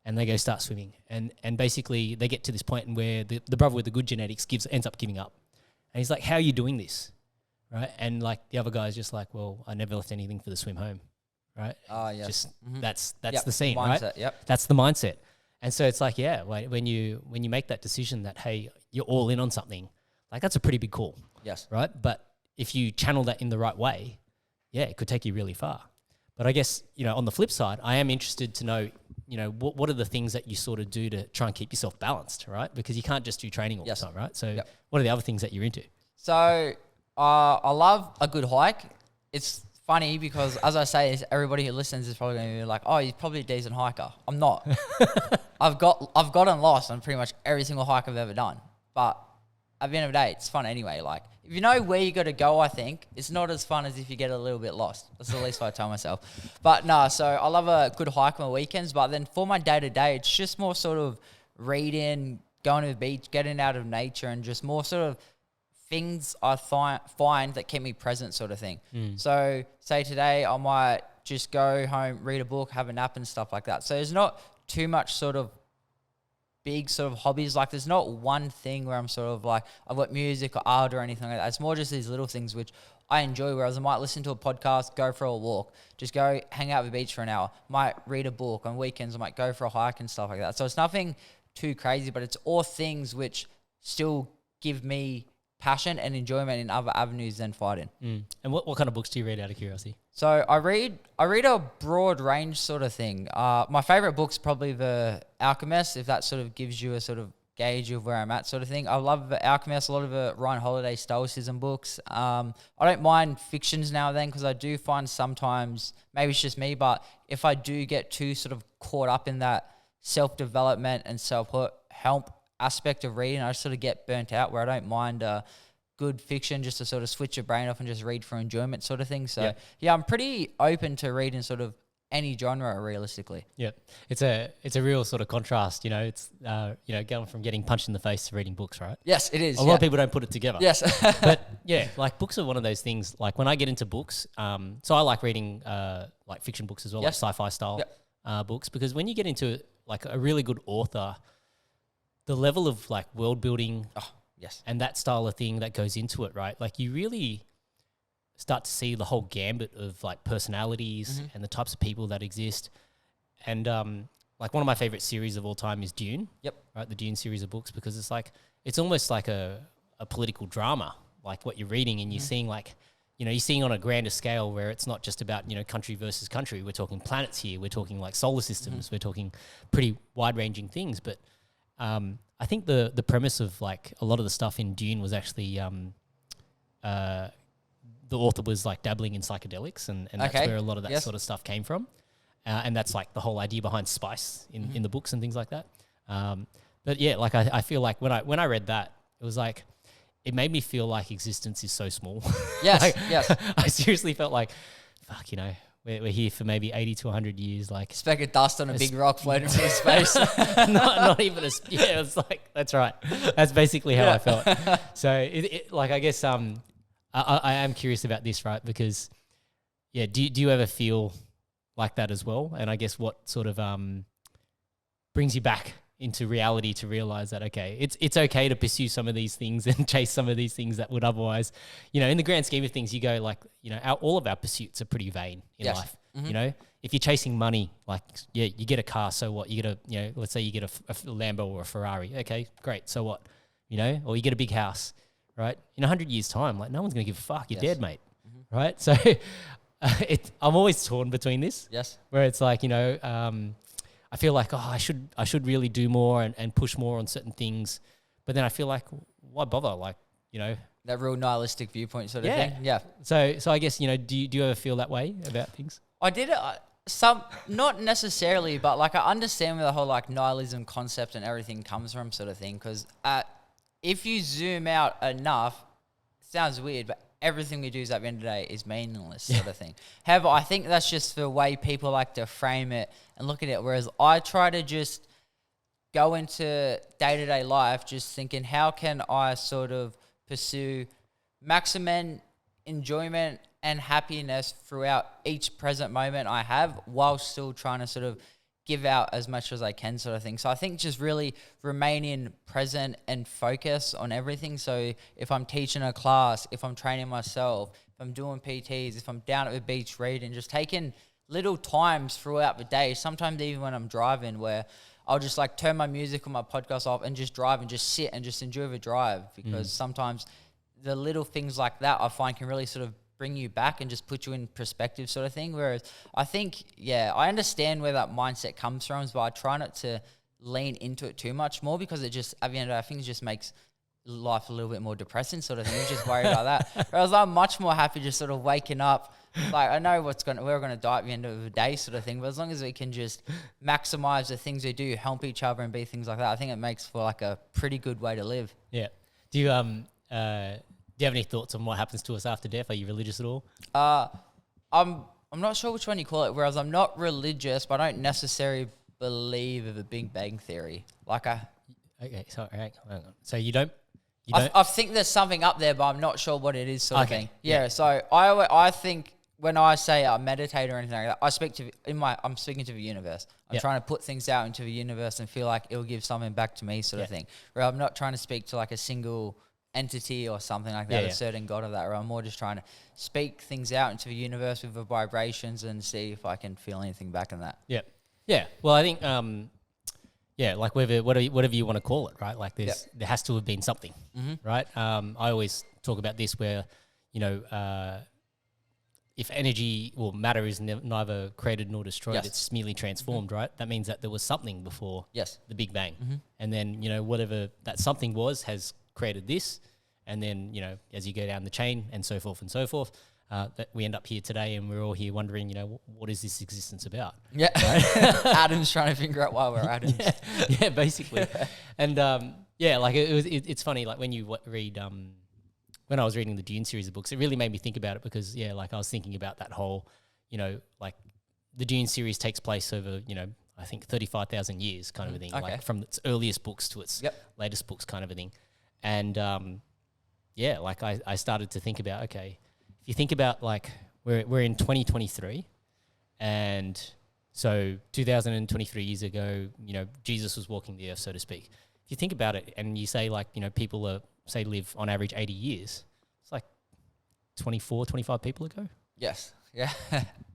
And they go start swimming. And basically they get to this point where the brother with the good genetics ends up giving up. And he's like, "How are you doing this?" Right? And like the other guy's just like, "Well, I never left anything for the swim home." Right? Yes. Just that's the scene, mindset, right? Yep. That's the mindset. And so it's like, yeah, when you make that decision that, hey, you're all in on something, like that's a pretty big call. Yes. Right? But if you channel that in the right way, yeah, it could take you really far. But I guess, you know, on the flip side, I am interested to know, you know, what are the things that you sort of do to try and keep yourself balanced, right? Because you can't just do training all the time, right? So what are the other things that you're into? So I love a good hike. It's funny because, as I say, everybody who listens is probably going to be like, "Oh, he's probably a decent hiker." I'm not. I've gotten lost on pretty much every single hike I've ever done. But at the end of the day, it's fun anyway. Like, if you know where you got to go, I think it's not as fun as if you get a little bit lost. That's the least I tell myself. But no, so I love a good hike on the weekends. But then for my day to day, it's just more sort of reading, going to the beach, getting out of nature, and just more sort of things I find that keep me present, sort of thing. So say today I might just go home, read a book, have a nap and stuff like that. So there's not too much sort of big sort of hobbies. Like there's not one thing where I'm sort of like, I've got music or art or anything like that. It's more just these little things which I enjoy, whereas I might listen to a podcast, go for a walk, just go hang out at the beach for an hour, might read a book. On weekends, I might go for a hike and stuff like that. So it's nothing too crazy, but it's all things which still give me passion and enjoyment in other avenues than fighting. And what kind of books do you read out of curiosity? So I read a broad range sort of thing. My favorite book's probably The Alchemist, if that sort of gives you a sort of gauge of where I'm at sort of thing. I love The Alchemist, a lot of the Ryan Holiday Stoicism books. I don't mind fictions now and then because I do find sometimes, maybe it's just me, but if I do get too sort of caught up in that self-development and self-help aspect of reading, I sort of get burnt out, where I don't mind good fiction just to sort of switch your brain off and just read for enjoyment sort of thing. So yeah, I'm pretty open to reading sort of any genre realistically. Yeah, it's a real sort of contrast, you know. It's going from getting punched in the face to reading books, right? Yes, it is. A lot of people don't put it together. Yes. But yeah, like books are one of those things. Like when I get into books, so I like reading like fiction books as well, like sci-fi style books, because when you get into like a really good author, the level of like world building and that style of thing that goes into it, right? Like you really start to see the whole gambit of like personalities and the types of people that exist. And like one of my favorite series of all time is Dune. Right, the Dune series of books, because it's like, it's almost like a political drama, like what you're reading, and you're seeing like, you know, you're seeing on a grander scale where it's not just about, you know, country versus country. We're talking planets here. We're talking like solar systems. We're talking pretty wide ranging things. But I think the premise of like a lot of the stuff in Dune was actually the author was like dabbling in psychedelics, and that's where a lot of that sort of stuff came from. And that's like the whole idea behind spice in the books and things like that. But yeah, like I feel like when I read that, it was like, it made me feel like existence is so small. Yes, yes. I seriously felt like, fuck, you know, we're here for maybe 80 to 100 years. Like speck of dust on a big rock floating through space. not even a, yeah, it's like, that's right. That's basically how I felt. So it like, I guess, I am curious about this, right? Because yeah, do you ever feel like that as well? And I guess what sort of brings you back into reality to realize that, okay, it's okay to pursue some of these things and chase some of these things that would otherwise, you know, in the grand scheme of things, you go like, you know, all of our pursuits are pretty vain in life. You know, if you're chasing money, like, yeah, you get a car, so what? You get a, you know, let's say you get a Lambo or a Ferrari. Okay, great. So what? You know, or you get a big house, right? In 100 years time, like no one's going to give a fuck. You're dead, mate. Right? So I'm always torn between this. Yes. Where it's like, you know, I feel like, oh, I should really do more and push more on certain things. But then I feel like, why bother? Like, you know. That real nihilistic viewpoint sort of thing. Yeah. So I guess, you know, do you ever feel that way about things? I did it, not necessarily, but like I understand where the whole like nihilism concept and everything comes from sort of thing. Because if you zoom out enough, it sounds weird, but everything we do is at the end of the day is meaningless sort of thing. However, I think that's just the way people like to frame it and look at it. Whereas I try to just go into day-to-day life just thinking, how can I sort of pursue maximum enjoyment and happiness throughout each present moment I have, while still trying to sort of give out as much as I can sort of thing. So I think just really remaining present and focus on everything. So if I'm teaching a class, if I'm training myself, if I'm doing PTs, if I'm down at the beach reading, just taking little times throughout the day, sometimes even when I'm driving, where I'll just like turn my music or my podcast off and just drive and just sit and just enjoy the drive. Because sometimes the little things like that I find can really sort of bring you back and just put you in perspective sort of thing. Whereas I think, yeah, I understand where that mindset comes from, but I try not to lean into it too much more, because it just, at the end of the day, I think it just makes life a little bit more depressing sort of thing. I'm just worried about that. Whereas I'm much more happy just sort of waking up, like I know we're going to die at the end of the day sort of thing, but as long as we can just maximize the things we do, help each other and be things like that, I think it makes for like a pretty good way to live. Yeah. Do you have any thoughts on what happens to us after death? Are you religious at all? I'm not sure which one you call it. Whereas I'm not religious, but I don't necessarily believe in the Big Bang Theory. Okay, sorry, hang on. So you don't. I think there's something up there, but I'm not sure what it is sort of thing. Yeah. So I think when I say I meditate or anything like that, I'm speaking to the universe. I'm trying to put things out into the universe and feel like it'll give something back to me, sort of thing. Where I'm not trying to speak to like a single entity or something like that, a certain god of that. Or I'm more just trying to speak things out into the universe with the vibrations and see if I can feel anything back in that. Yeah, yeah. Well, I think like whatever you want to call it, right? Like there has to have been something, right? I always talk about this where, you know, if energy or matter is neither created nor destroyed, it's merely transformed, right? That means that there was something before the Big Bang. And then, you know, whatever that something was has created this. And then, you know, as you go down the chain and so forth, that we end up here today and we're all here wondering, you know, what is this existence about? Yeah. Right? Adam's trying to figure out why we're atoms. Yeah, basically. And, like it's funny, like when you read... when I was reading the Dune series of books, it really made me think about it because, like I was thinking about that whole, you know, like the Dune series takes place over, you know, I think 35,000 years kind of a thing, like from its earliest books to its latest books kind of a thing. And, like I started to think about, okay, if you think about like we're in 2023 and so 2023 years ago, you know, Jesus was walking the earth, so to speak. If you think about it and you say like, you know, people live on average 80 years. It's like 24, 25 people ago. Yes. Yeah.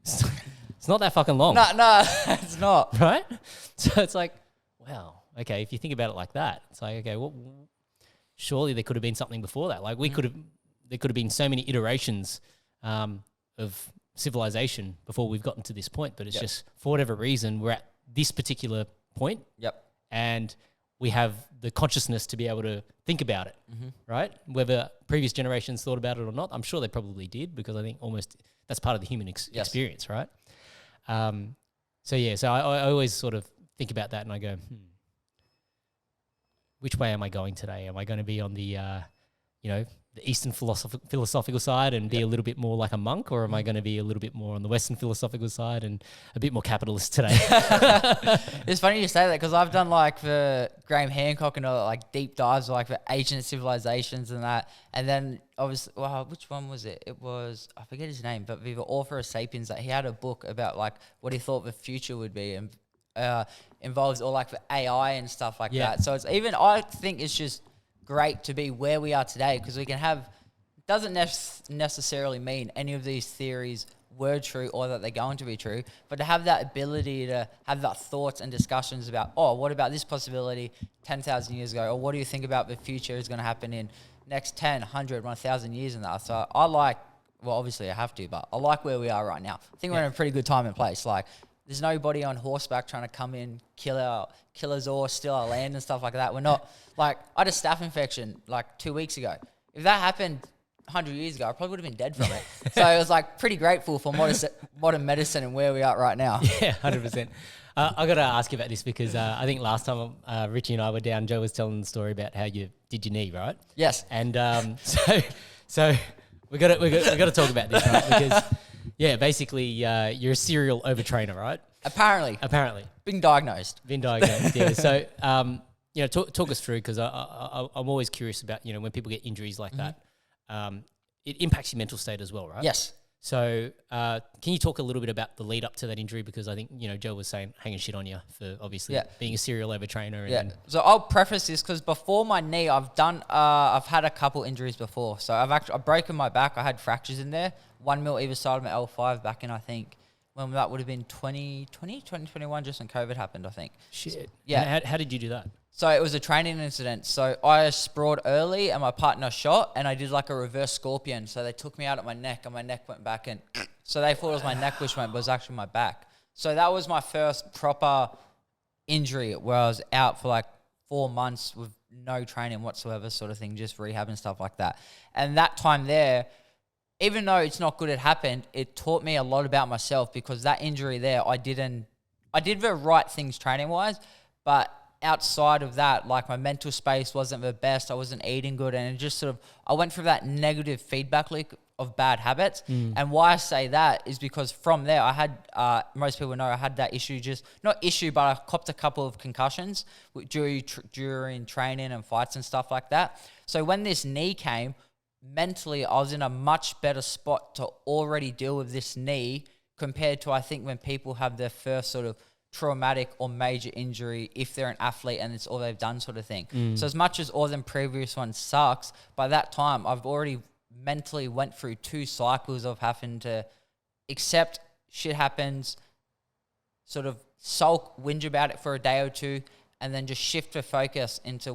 It's not that fucking long. No, it's not. Right? So it's like, wow, okay, if you think about it like that, it's like, okay, well, surely there could have been something before that. Like there could have been so many iterations of civilization before we've gotten to this point, but it's just for whatever reason, we're at this particular point. Yep. And we have the consciousness to be able to think about it, right? Whether previous generations thought about it or not, I'm sure they probably did because I think almost that's part of the human experience, right? So I always sort of think about that and I go, which way am I going today? Am I going to be on the, the Eastern philosophical side and be a little bit more like a monk, or am I going to be a little bit more on the Western philosophical side and a bit more capitalist today? It's funny you say that because I've done like the Graham Hancock and all like deep dives like for ancient civilizations and that, and then obviously, which one was it? It was, I forget his name, but the author of Sapiens, that he had a book about like what he thought the future would be and involves all like the AI and stuff like that. So it's even, I think it's just great to be where we are today because we can have, doesn't necessarily mean any of these theories were true or that they're going to be true, but to have that ability to have that thoughts and discussions about, what about this possibility 10,000 years ago, or what do you think about the future is going to happen in next 10, 100, 1,000 years and that. So I like, well, obviously I have to, but I like where we are right now. I think we're in a pretty good time and place. Like, there's nobody on horseback trying to come in, kill us all, steal our land and stuff like that. We're not, like, I had a staph infection like 2 weeks ago. If that happened 100 years ago, I probably would have been dead from it. So I was like pretty grateful for modern medicine and where we are right now. Yeah, 100%. I got to ask you about this because I think last time Richie and I were down, Joe was telling the story about how you did your knee, right? Yes. And so we got to talk about this, right? Because basically you're a serial overtrainer, right? Apparently. Been diagnosed. Yeah. So talk us through, because I'm always curious about when people get injuries like that. It impacts your mental state as well, right? Yes. So can you talk a little bit about the lead up to that injury? Because I think, Joe was saying, hanging shit on you for obviously being a serial overtrainer. And so I'll preface this because before my knee, I've had a couple injuries before. So I've broken my back. I had fractures in there, 1 mil either side of my L5 back in, I think, when that would have been 2021, just when COVID happened, I think. Shit. Yeah. And how did you do that? So it was a training incident. So I sprawled early and my partner shot and I did like a reverse scorpion. So they took me out at my neck and my neck went back in. So they thought it was my neck which went, but it was actually my back. So that was my first proper injury where I was out for like 4 months with no training whatsoever, sort of thing, just rehab and stuff like that. And that time there, even though it's not good it happened, it taught me a lot about myself, because that injury there, I did the right things training wise, but outside of that, like my mental space wasn't the best. I wasn't eating good. And it just sort of, I went through that negative feedback loop of bad habits. And why I say that is because from there, I had, most people know I had that issue, not issue, but I copped a couple of concussions during training and fights and stuff like that. So when this knee came, mentally I was in a much better spot to already deal with this knee compared to, I think, when people have their first sort of traumatic or major injury, if they're an athlete and it's all they've done sort of thing. So as much as all them previous ones sucks, by that time I've already mentally went through 2 cycles of having to accept shit happens, sort of sulk, whinge about it for a day or 2, and then just shift the focus into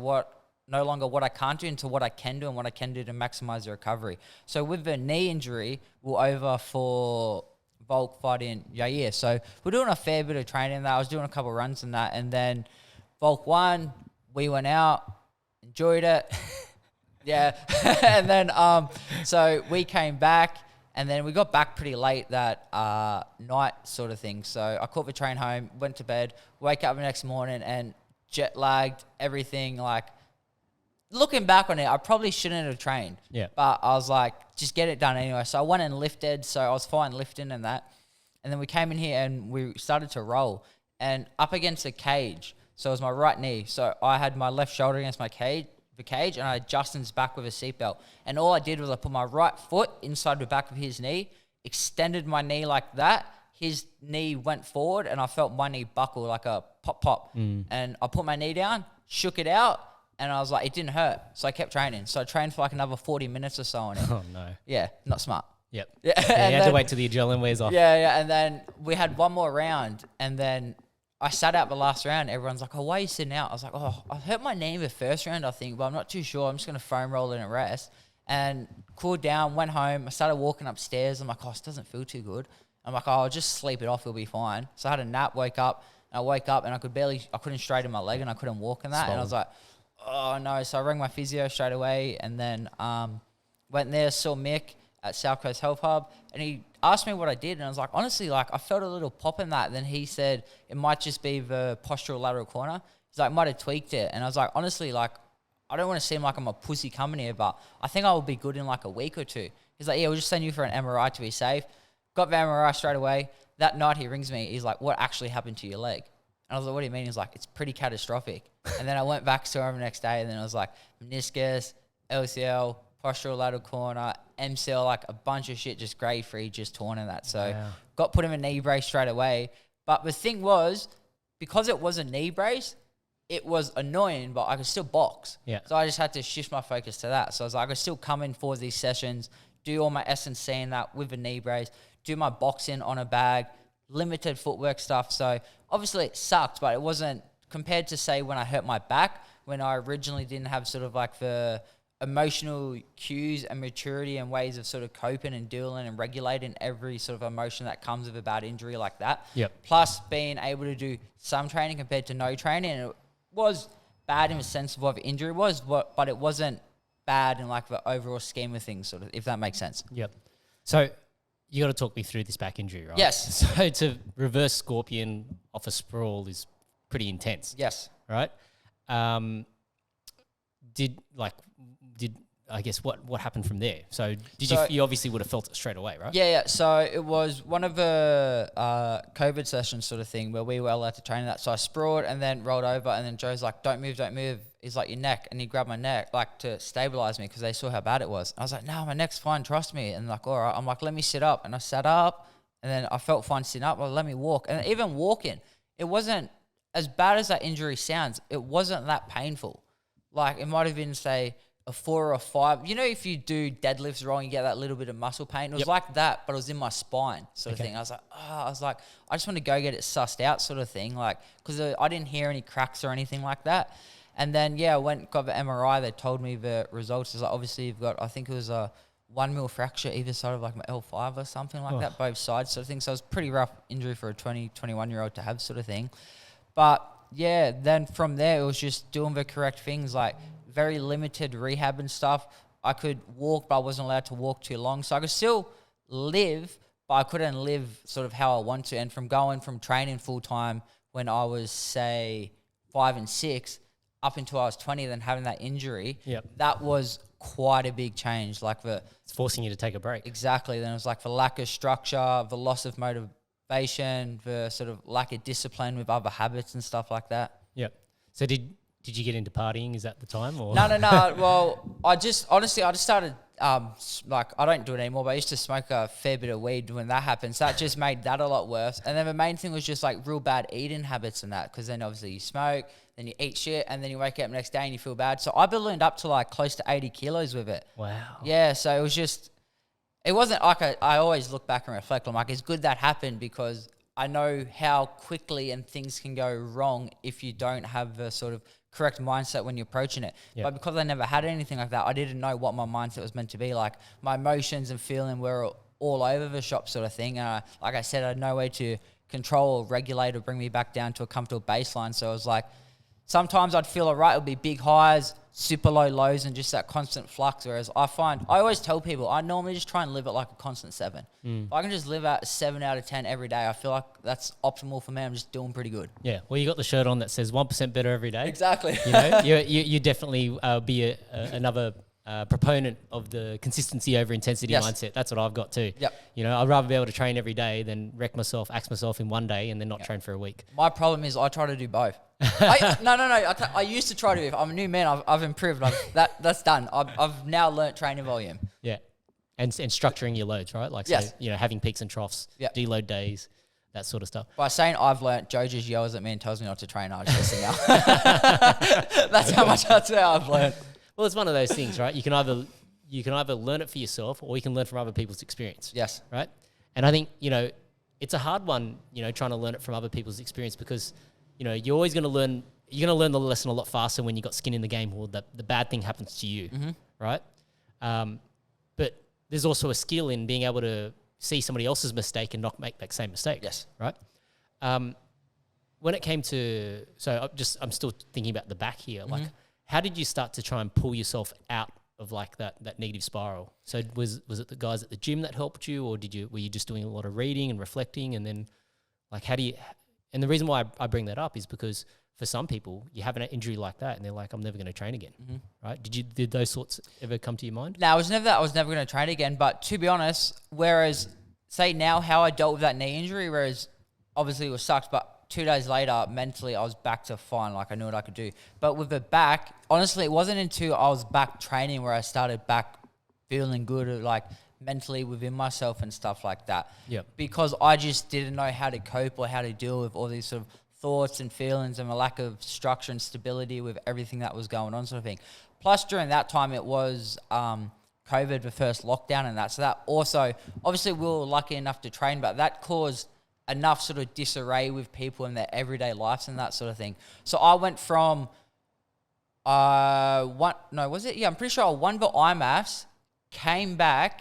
no longer what I can't do, into what I can do and what I can do to maximize the recovery. So with the knee injury, we're over for Volk fighting Yair. So we're doing a fair bit of training there. I was doing a couple of runs in that, and then Volk won. We went out, enjoyed it. Yeah. And then so we came back, and then we got back pretty late that night sort of thing. So I caught the train home, went to bed, wake up the next morning and jet lagged, everything. Like, looking back on it, I probably shouldn't have trained. Yeah. But I was like, just get it done anyway. So I went and lifted. So I was fine lifting and that. And then we came in here and we started to roll. And up against the cage, so it was my right knee. So I had my left shoulder against the cage, and I had Justin's back with a seatbelt. And all I did was I put my right foot inside the back of his knee, extended my knee like that. His knee went forward, and I felt my knee buckle like a pop. And I put my knee down, shook it out, and I was like, it didn't hurt. So I kept training. So I trained for like another 40 minutes or so on it. Oh, no. Yeah, not smart. Yep. Yeah, Yeah, you had to wait till the adrenaline wears off. Yeah. And then we had one more round, and then I sat out the last round. Everyone's like, oh, why are you sitting out? I was like, oh, I hurt my knee in the first round, I think, but I'm not too sure. I'm just going to foam roll in and rest. And cooled down, went home. I started walking upstairs. I'm like, oh, it doesn't feel too good. I'm like, oh, I'll just sleep it off. It'll be fine. So I had a nap, woke up, and I couldn't straighten my leg and I couldn't walk in that. Swollen. And I was like, oh, no. So I rang my physio straight away, and then went there, saw Mick at South Coast Health Hub, and he asked me what I did, and I was like, honestly, like, I felt a little pop in that. And then he said it might just be the postural lateral corner. He's like, might have tweaked it. And I was like, honestly, like, I don't want to seem like I'm a pussy coming here, but I think I will be good in like a week or 2. He's like, yeah, we'll just send you for an MRI to be safe. Got the MRI straight away. That night he rings me. He's like, what actually happened to your leg? And I was like, what do you mean? He's like, it's pretty catastrophic. And then I went back to him the next day, and then I was like, meniscus, LCL, postural lateral corner, MCL, like a bunch of shit, just grade 3, just torn in that. So got put him in a knee brace straight away. But the thing was, because it was a knee brace, it was annoying, but I could still box. Yeah. So I just had to shift my focus to that. So I was like, I could still come in for these sessions, do all my S&C and that with a knee brace, do my boxing on a bag, limited footwork stuff. So obviously it sucked, but it wasn't compared to, say, when I hurt my back, when I originally didn't have sort of like the emotional cues and maturity and ways of sort of coping and dealing and regulating every sort of emotion that comes with a bad injury like that. Yep. Plus being able to do some training compared to no training. And it was bad in the sense of what the injury was, but it wasn't bad in like the overall scheme of things, sort of, if that makes sense. Yep. So you got to talk me through this back injury, right? Yes. So to reverse scorpion off a sprawl is pretty intense. Yes. Right? Did I guess what happened from there? So you obviously would have felt it straight away, right? Yeah. So it was one of the COVID sessions sort of thing where we were allowed to train that. So I sprawled and then rolled over, and then Joe's like, don't move. He's like, your neck. And he grabbed my neck like to stabilize me because they saw how bad it was. I was like, no, my neck's fine. Trust me. And like, all right. I'm like, let me sit up. And I sat up, and then I felt fine sitting up. Well, let me walk. And even walking, it wasn't as bad as that injury sounds. It wasn't that painful. Like, it might have been, say, a 4 or a 5. You know, if you do deadlifts wrong, you get that little bit of muscle pain. It was like that, but it was in my spine sort of thing. I was like, I just want to go get it sussed out sort of thing. Like, because I didn't hear any cracks or anything like that. And then, I went, got the MRI. They told me the results. It's like, obviously you've got, I think it was a 1 mil fracture either side of like my L5 or something like that, both sides sort of thing. So it was a pretty rough injury for a 20, 21-year-old to have sort of thing. But yeah, then from there, it was just doing the correct things, like very limited rehab and stuff. I could walk, but I wasn't allowed to walk too long. So I could still live, but I couldn't live sort of how I want to. And from training full time when I was, say, 5 and 6 up until I was 20, then having that injury, that was quite a big change. Like it's forcing you to take a break. Exactly. Then it was like the lack of structure, the loss of motivation, the sort of lack of discipline with other habits and stuff like that. Yep. So did did you get into partying? Is that the time? Or? No. Well, I just started, like, I don't do it anymore, but I used to smoke a fair bit of weed when that happened. So that just made that a lot worse. And then the main thing was just like real bad eating habits and that, because then obviously you smoke, then you eat shit, and then you wake up the next day and you feel bad. So I ballooned up to like close to 80 kilos with it. Wow. Yeah. So it was just, it wasn't like I always look back and reflect. I'm like, it's good that happened because I know how quickly and things can go wrong if you don't have the sort of correct mindset when you're approaching it. Yep. But because I never had anything like that, I didn't know what my mindset was meant to be. Like my emotions and feeling were all over the shop sort of thing. And like I said, I had no way to control or regulate or bring me back down to a comfortable baseline. So it was like, sometimes I'd feel all right. It would be big highs, super low lows, and just that constant flux. Whereas I always tell people, I normally just try and live at like a constant 7. If I can just live at 7 out of 10 every day, I feel like that's optimal for me. I'm just doing pretty good. Yeah. Well, you got the shirt on that says 1% better every day. Exactly. You know, you definitely be another proponent of the consistency over intensity mindset. That's what I've got too. Yep. You know, I'd rather be able to train every day than axe myself in one day and then not train for a week. My problem is I try to do both. I used to try to. If I'm a new man, I've improved. That's done. I've now learnt training volume. Yeah, and structuring your loads, right? Like, so, you know, having peaks and troughs, deload days, that sort of stuff. By saying I've learnt, Joe just yells at me and tells me not to train. I just listen now. That's how I've learnt. Well, it's one of those things, right? You can either learn it for yourself or you can learn from other people's experience. Yes. Right. And I think, you know, it's a hard one, you know, trying to learn it from other people's experience because, you know, you're always going to learn. You're going to learn the lesson a lot faster when you got skin in the game or the bad thing happens to you, right? But there's also a skill in being able to see somebody else's mistake and not make that same mistake. Yes. Right? When it came to, I'm still thinking about the back here. Like, how did you start to try and pull yourself out of like that negative spiral? So was it the guys at the gym that helped you, or were you just doing a lot of reading and reflecting, and then like and the reason why I bring that up is because for some people you have an injury like that and they're like, I'm never going to train again, right? Did those sorts ever come to your mind? No, I was never going to train again. But to be honest, whereas say now how I dealt with that knee injury, whereas obviously it was sucked, but 2 days later, mentally, I was back to fine. Like, I knew what I could do. But with the back, honestly, it wasn't until I was back training where I started back feeling good, like, mentally within myself and stuff like that. Yep. Because I just didn't know how to cope or how to deal with all these sort of thoughts and feelings and a lack of structure and stability with everything that was going on sort of thing. Plus, during that time, it was COVID, the first lockdown and that. So that also, obviously, we were lucky enough to train, but that caused enough sort of disarray with people in their everyday lives and that sort of thing. So I went from I'm pretty sure I won the IMAFs, came back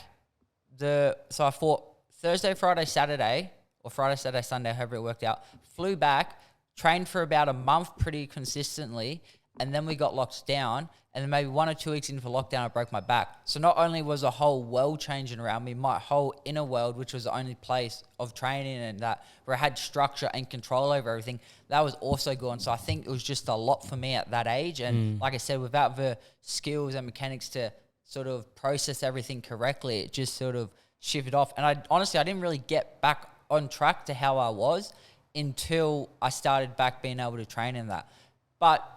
so I fought Thursday, Friday, Saturday, or Friday, Saturday, Sunday, however it worked out, flew back, trained for about a month pretty consistently, and then we got locked down. And then maybe 1 or 2 weeks into lockdown, I broke my back. So not only was a whole world changing around me, my whole inner world, which was the only place of training and that where I had structure and control over everything, that was also gone. So I think it was just a lot for me at that age. And like I said, without the skills and mechanics to sort of process everything correctly, it just sort of shifted off. And I didn't really get back on track to how I was until I started back being able to train in that. But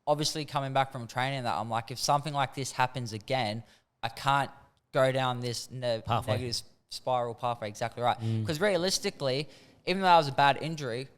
obviously coming back from training that, I'm like, if something like this happens again, I can't go down this negative spiral pathway. Exactly right. Because realistically, even though that was a bad injury,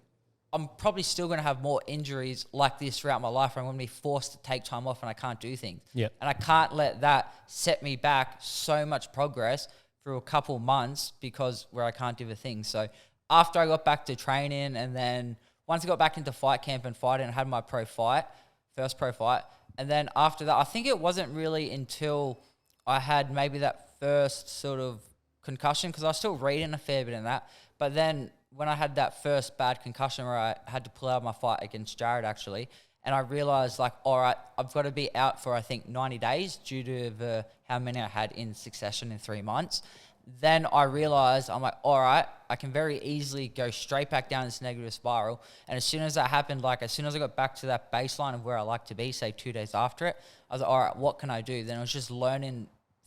I'm probably still going to have more injuries like this throughout my life where I'm going to be forced to take time off and I can't do things. Yep. And I can't let that set me back so much progress through a couple months because where I can't do the thing. So after I got back to training and then once I got back into fight camp and fighting and had my first pro fight. And then after that, I think it wasn't really until I had maybe that first sort of concussion, because I was still reading a fair bit in that. But then when I had that first bad concussion where I had to pull out my fight against Jared actually, and I realized like, all right, I've got to be out for I think 90 days due to how many I had in succession in 3 months. Then I realized, I'm like, all right, I can very easily go straight back down this negative spiral. And as soon as that happened, like as soon as I got back to that baseline of where I like to be, say 2 days after it, I was like, all right, what can I do? Then I was just learning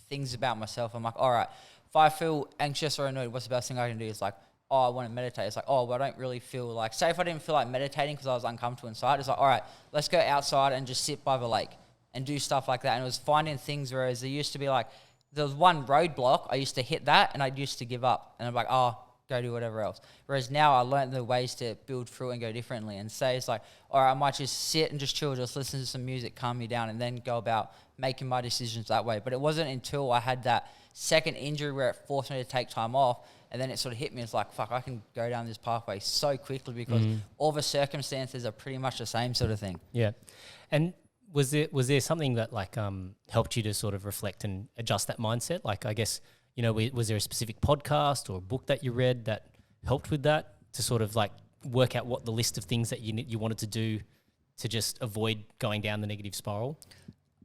things about myself. I'm like, all right, if I feel anxious or annoyed, what's the best thing I can do? It's like, oh, I want to meditate. It's like, oh, well, I don't really feel like, say if I didn't feel like meditating because I was uncomfortable inside, it's like, all right, let's go outside and just sit by the lake and do stuff like that. And it was finding things, whereas there used to be like, there was one roadblock, I used to hit that and I used to give up. And I'm like, oh, go do whatever else. Whereas now I learned the ways to build through and go differently and say, it's like, all right, I might just sit and just chill, just listen to some music, calm me down, and then go about making my decisions that way. But it wasn't until I had that second injury where it forced me to take time off, and then it sort of hit me. It's like, fuck, I can go down this pathway so quickly because all the circumstances are pretty much the same sort of thing. Yeah. And was there something that like helped you to sort of reflect and adjust that mindset? Like, I guess, you know, was there a specific podcast or a book that you read that helped with that to sort of like work out what the list of things that you wanted to do to just avoid going down the negative spiral?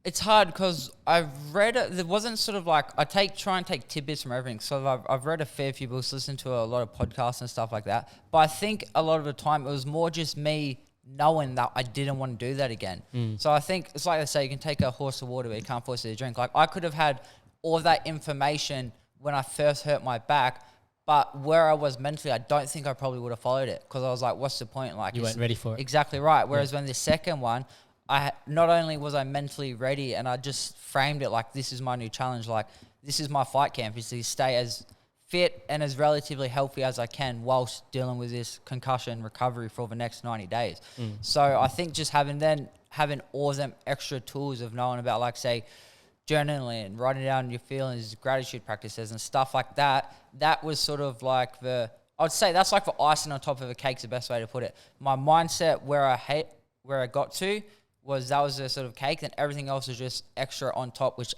It's hard because I've read it. There wasn't sort of like, try and take tidbits from everything. So I've read a fair few books, listened to a lot of podcasts and stuff like that. But I think a lot of the time it was more just me knowing that I didn't want to do that again. So I think it's like they say, you can take a horse to water, but you can't force it to drink. Like I could have had all of that information when I first hurt my back, but where I was mentally, I don't think I probably would have followed it because I was like, what's the point? Like you weren't ready for it. Exactly right. Whereas when the second one, not only was I mentally ready and I just framed it like, this is my new challenge. Like, this is my fight camp, is to stay as fit and as relatively healthy as I can whilst dealing with this concussion recovery for the next 90 days. So I think just having all of them extra tools of knowing about, like, say, journaling, writing down your feelings, gratitude practices and stuff like that, that was sort of like I would say that's like the icing on top of a cake's the best way to put it. My mindset where I got to was that was the sort of cake, and everything else was just extra on top, which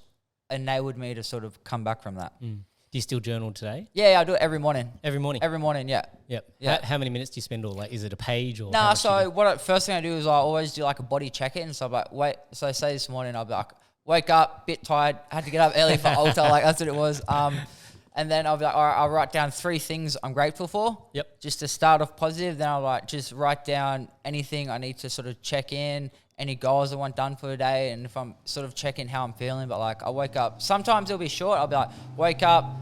enabled me to sort of come back from that. Do you still journal today? Yeah, I do it every morning. Every morning? Every morning, yeah. Yep. Yeah. How many minutes do you spend, or like, is it a page or? Nah, so first thing I do is I always do like a body check-in. So I'm like, so say this morning I'll be like, wake up, bit tired, had to get up early for altar, like that's what it was. And then I'll be like, all right, I'll write down 3 things I'm grateful for. Yep. Just to start off positive. Then I'll like just write down anything I need to sort of check in, any goals I want done for the day, and if I'm sort of checking how I'm feeling. But like I wake up, sometimes it'll be short. I'll be like, wake up,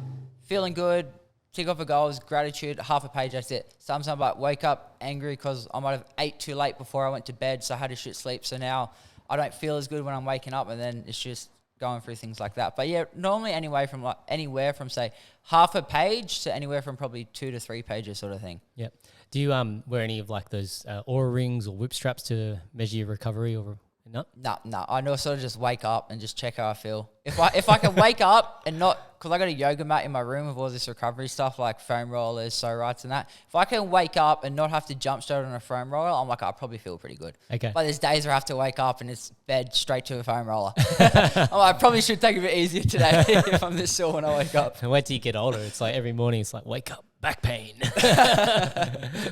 feeling good, tick off the goals, gratitude, half a page, that's it. Sometimes I'm like, wake up angry because I might have ate too late before I went to bed, so I had a shit sleep. So now I don't feel as good when I'm waking up, and then it's just going through things like that. But yeah, normally anywhere from say half a page to anywhere from probably 2 to 3 pages sort of thing. Yep. Do you wear any of like those aura rings or whip straps to measure your recovery or no? No. I know, sort of just wake up and just check how I feel. If I can wake up and not, because I got a yoga mat in my room with all this recovery stuff like foam rollers, so rights and that. If I can wake up and not have to jump straight on a foam roller, I'm like, I probably feel pretty good. Okay. But there's days where I have to wake up and it's bed straight to a foam roller. I probably should take it a bit easier today if I'm this sore when I wake up. And wait till you get older. It's like every morning it's like, wake up, back pain.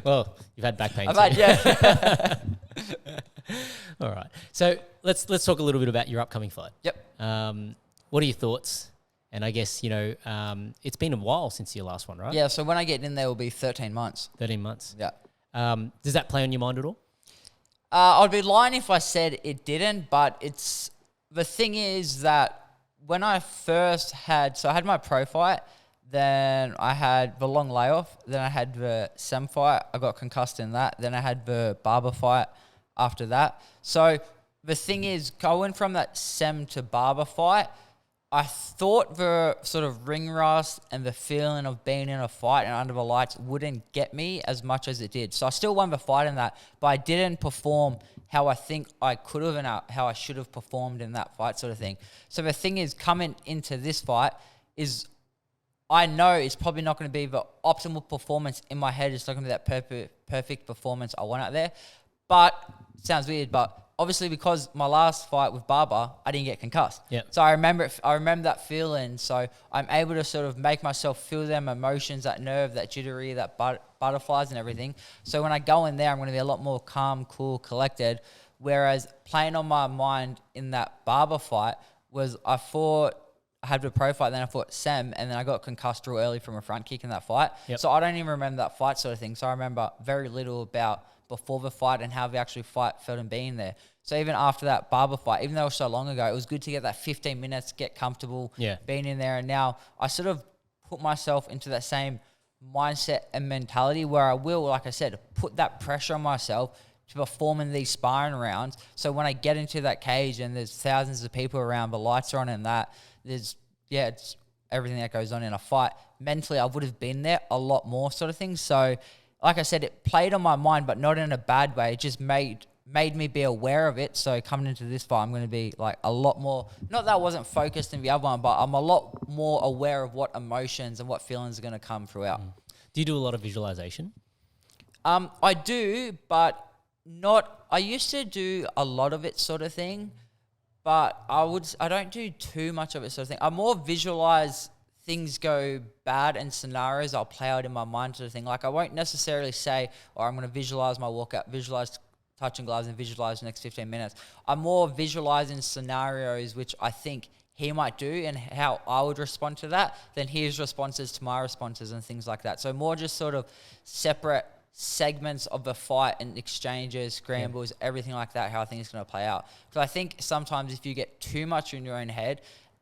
Well, you've had back pain too. Yeah. All right. So let's talk a little bit about your upcoming fight. Yep. What are your thoughts? And I guess, you know, it's been a while since your last one, right? Yeah, so when I get in there, it will be 13 months. 13 months. Yeah. Does that play on your mind at all? I'd be lying if I said it didn't, but the thing is that when I first had my pro fight, then I had the long layoff, then I had the SEM fight, I got concussed in that, then I had the barber fight after that. So the thing is, going from that SEM to barber fight, I thought the sort of ring rust and the feeling of being in a fight and under the lights wouldn't get me as much as it did. So I still won the fight in that, but I didn't perform how I think I could have and how I should have performed in that fight sort of thing. So the thing is, coming into this fight is, I know it's probably not going to be the optimal performance in my head. It's not going to be that perfect performance I want out there. But, it sounds weird, but obviously because my last fight with Barber, I didn't get concussed. Yep. So I remember that feeling. So I'm able to sort of make myself feel them emotions, that nerve, that jittery, that butterflies and everything. So when I go in there, I'm going to be a lot more calm, cool, collected. Whereas playing on my mind in that Barber fight was, I thought I had the pro fight, then I fought Sam, and then I got concussed real early from a front kick in that fight. Yep. So I don't even remember that fight sort of thing. So I remember very little about before the fight and how the actual fight felt and being there. So even after that Barber fight, even though it was so long ago, it was good to get that 15 minutes, get comfortable, being in there. And now I sort of put myself into that same mindset and mentality where I will, like I said, put that pressure on myself to perform in these sparring rounds. So when I get into that cage and there's thousands of people around, the lights are on and that, it's everything that goes on in a fight. Mentally, I would have been there a lot more sort of thing. So like I said, it played on my mind, but not in a bad way. It just made me be aware of it. So coming into this fight, I'm going to be like a lot more, not that I wasn't focused in the other one, but I'm a lot more aware of what emotions and what feelings are going to come throughout. Do you do a lot of visualization? I do, but I used to do a lot of it sort of thing, but I don't do too much of it sort of thing. I more visualize things go bad and scenarios I'll play out in my mind sort of thing. Like I won't necessarily say, I'm going to visualize my walkout, visualize touching gloves and visualize the next 15 minutes. I'm more visualizing scenarios which I think he might do and how I would respond to that than his responses to my responses and things like that. So more just sort of separate segments of the fight and exchanges, scrambles, everything like that, how I think it's going to play out. Because I think sometimes if you get too much in your own head,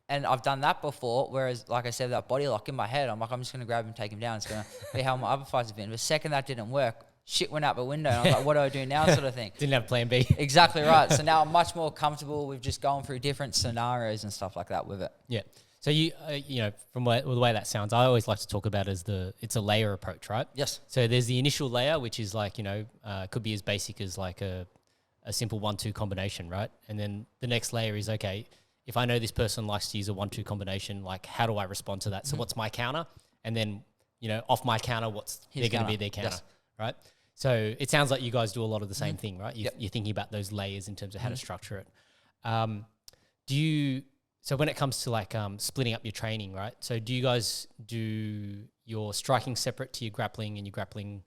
and I've done that before, whereas, like I said, that body lock in my head, I'm like, I'm just going to grab him and take him down. It's going to be how my other fights have been. The second that didn't work, shit went out the window. And I was like, what do I do now sort of thing. Didn't have plan B. Exactly right. So now I'm much more comfortable with just going through different scenarios and stuff like that with it. Yeah. So you know, from the way that sounds, I always like to talk about it as it's a layer approach, right? Yes. So there's the initial layer, which is like, could be as basic as like a simple 1-2 combination, right? And then the next layer is, okay, if I know this person likes to use a 1-2 combination, like how do I respond to that? So what's my counter? And then, off my counter, they're going to be their counter, right? So it sounds like you guys do a lot of the same thing, right? You're thinking about those layers in terms of how to structure it. So when it comes to like splitting up your training, right? So do you guys do your striking separate to your grappling and your grappling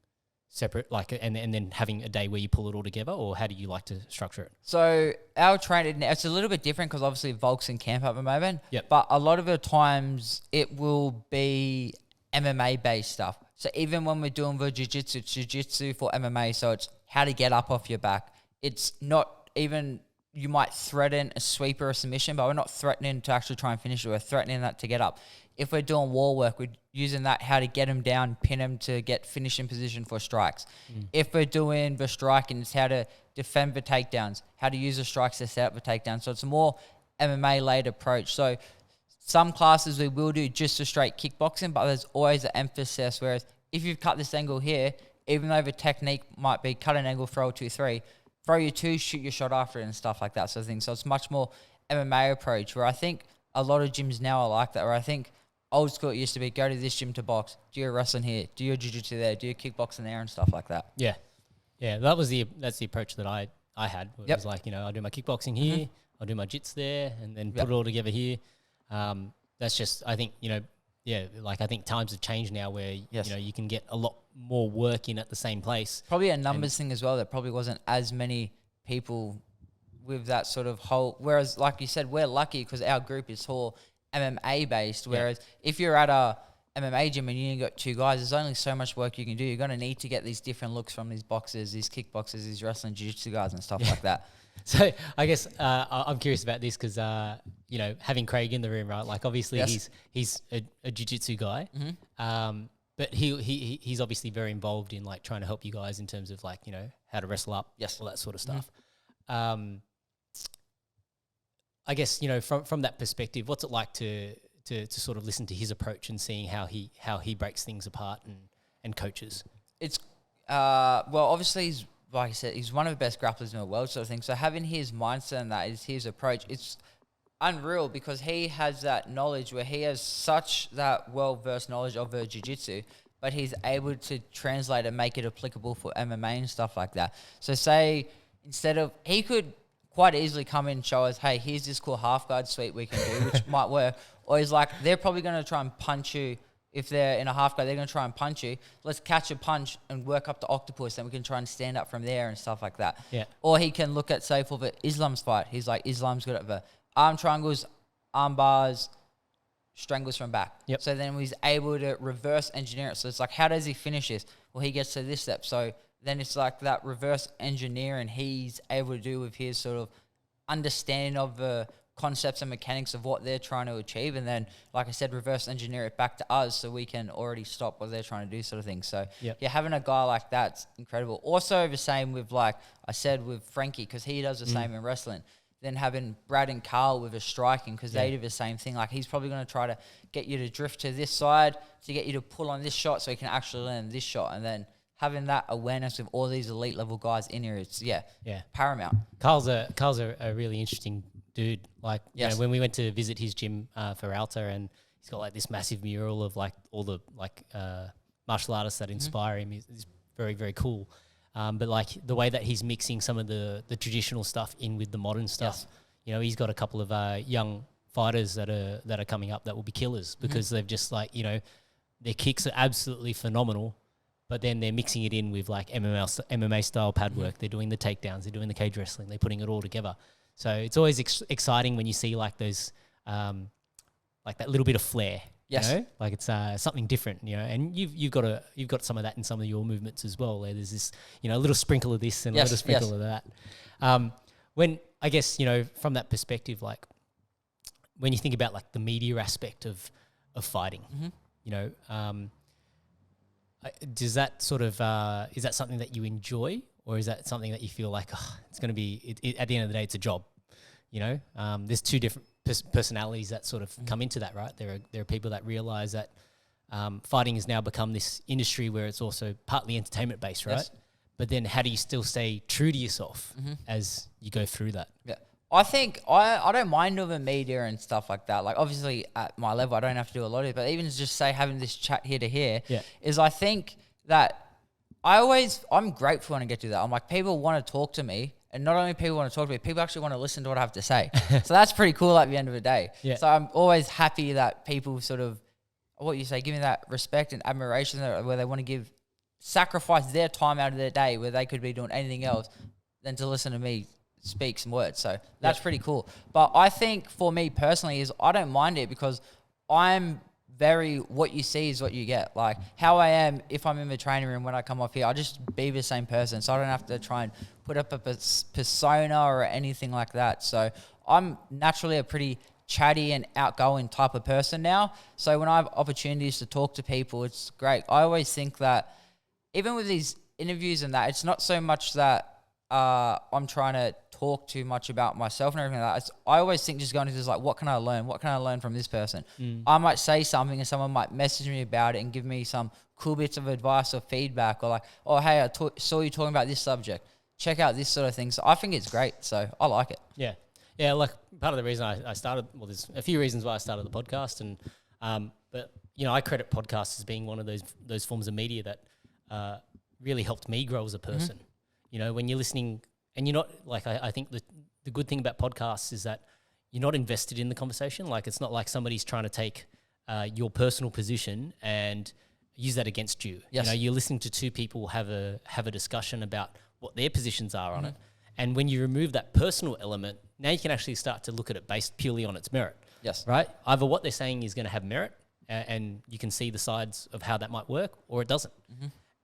separate, like, and then having a day where you pull it all together, or how do you like to structure it? So our training, it's a little bit different because obviously Volk's in camp at the moment. Yep. But a lot of the times it will be MMA based stuff. So even when we're doing the jiu-jitsu for MMA, so it's how to get up off your back. It's not even, you might threaten a sweep or a submission, but we're not threatening to actually try and finish it. We're threatening that to get up. If we're doing wall work, we're using that, how to get him down, pin him to get finishing position for strikes. If we're doing the striking, it's how to defend the takedowns, how to use the strikes to set up the takedowns. So it's a more MMA-led approach. So some classes we will do just a straight kickboxing, but there's always an emphasis, whereas if you've cut this angle here, even though the technique might be cut an angle, throw a 2-3, throw your 2, shoot your shot after it and stuff like that sort of thing. So it's much more MMA approach, where I think a lot of gyms now are like that, where I think old school it used to be go to this gym to box, do your wrestling here, do your jiu-jitsu there, do your kickboxing there and stuff like that. Yeah. That's the approach that I had. It was like, I do my kickboxing here, I'll do my jits there, and then put it all together here. That's just, I think, I think times have changed now where, you can get a lot more work in at the same place. Probably a numbers thing as well. There probably wasn't as many people with that sort of whole, whereas like you said, we're lucky because our group is all MMA based. Whereas if you're at a MMA gym and you only got 2 guys, there's only so much work you can do. You're going to need to get these different looks from these boxers, these kickboxers, these wrestling jiu-jitsu guys and stuff like that. So I guess I'm curious about this because, having Craig in the room, right? Like obviously he's a jiu-jitsu guy, but he's obviously very involved in like trying to help you guys in terms of like, how to wrestle up, all that sort of stuff. I guess, from that perspective, what's it like to sort of listen to his approach and seeing how he breaks things apart and coaches? It's well, obviously he's, like I said, he's one of the best grapplers in the world sort of thing. So having his mindset and that is his approach, it's unreal because he has that knowledge where he has such that well-versed knowledge of the jiu-jitsu, but he's able to translate and make it applicable for MMA and stuff like that. So say instead of, he could quite easily come in and show us, hey, here's this cool half guard sweep we can do, which might work. Or he's like, they're probably going to try and punch you. If they're in a half guard, they're going to try and punch you. Let's catch a punch and work up to octopus, and we can try and stand up from there and stuff like that. Yeah. Or he can look at, say, for the Islam's fight. He's like, Islam's good at the arm triangles, arm bars, strangles from back. Yep. So then he's able to reverse engineer it. So it's like, how does he finish this? Well, he gets to this step. So then it's like that reverse engineering he's able to do with his sort of understanding of the concepts and mechanics of what they're trying to achieve, and then, like I said, reverse engineer it back to us so we can already stop what they're trying to do, sort of thing. So yeah, having a guy like that's incredible. Also the same with, like I said, with Frankie, because he does the same in wrestling. Then having Brad and Carl with a striking, because they do the same thing. Like, he's probably going to try to get you to drift to this side to get you to pull on this shot so he can actually land this shot. And then having that awareness of all these elite level guys in here, it's paramount. Carl's a really interesting dude. Like, you know, when we went to visit his gym for Alta, and he's got like this massive mural of like all the like martial artists that inspire him is very, very cool. But like the way that he's mixing some of the traditional stuff in with the modern stuff, you know, he's got a couple of young fighters that are coming up that will be killers, because they've just, like, you know, their kicks are absolutely phenomenal, but then they're mixing it in with like MMA style pad work. They're doing the takedowns, they're doing the cage wrestling, they're putting it all together. So it's always exciting when you see like those, like that little bit of flair. Yes. You know? Like it's something different, you know, and you've got some of that in some of your movements as well. Where there's this, you know, a little sprinkle of this and a little sprinkle of that. When, I guess, you know, from that perspective, like when you think about like the media aspect of fighting, you know, does that sort of is that something that you enjoy, or is that something that you feel like, oh, it's going to be at the end of the day, it's a job, you know? There's two different personalities that sort of come into that, right? There are people that realize that fighting has now become this industry where it's also partly entertainment based, right? Yes. But then how do you still stay true to yourself as you go through that? Yeah. I think I don't mind doing media and stuff like that. Like, obviously at my level, I don't have to do a lot of it, but even just say having this chat here to here is, I think that I'm grateful when I get to that. I'm like, people want to talk to me. And not only people want to talk to me, people actually want to listen to what I have to say. So that's pretty cool at the end of the day. Yeah. So I'm always happy that people sort of, what you say, give me that respect and admiration where they want to sacrifice their time out of their day where they could be doing anything else than to listen to me speak some words. So that's pretty cool. But I think for me personally is I don't mind it, because I'm what you see is what you get. Like how I am, if I'm in the training room, when I come off here, I just be the same person. So I don't have to try and put up a persona or anything like that. So I'm naturally a pretty chatty and outgoing type of person now. So when I have opportunities to talk to people, it's great. I always think that even with these interviews and that, it's not so much that I'm trying to talk too much about myself and everything like that. I always think just going to this, like, what can I learn? What can I learn from this person? I might say something and someone might message me about it and give me some cool bits of advice or feedback, or like, oh, hey, I saw you talking about this subject. Check out this sort of thing. So I think it's great. So I like it. Yeah. Yeah, like part of the reason I started, well, there's a few reasons why I started the podcast, and but, you know, I credit podcasts as being one of those forms of media that really helped me grow as a person. You know, when you're listening, and you're not, like, I think the good thing about podcasts is that you're not invested in the conversation. Like, it's not like somebody's trying to take your personal position and use that against you. Yes. You know, you're listening to two people have a discussion about what their positions are on it. And when you remove that personal element, now you can actually start to look at it based purely on its merit. Yes. Right? Either what they're saying is going to have merit, and you can see the sides of how that might work, or it doesn't.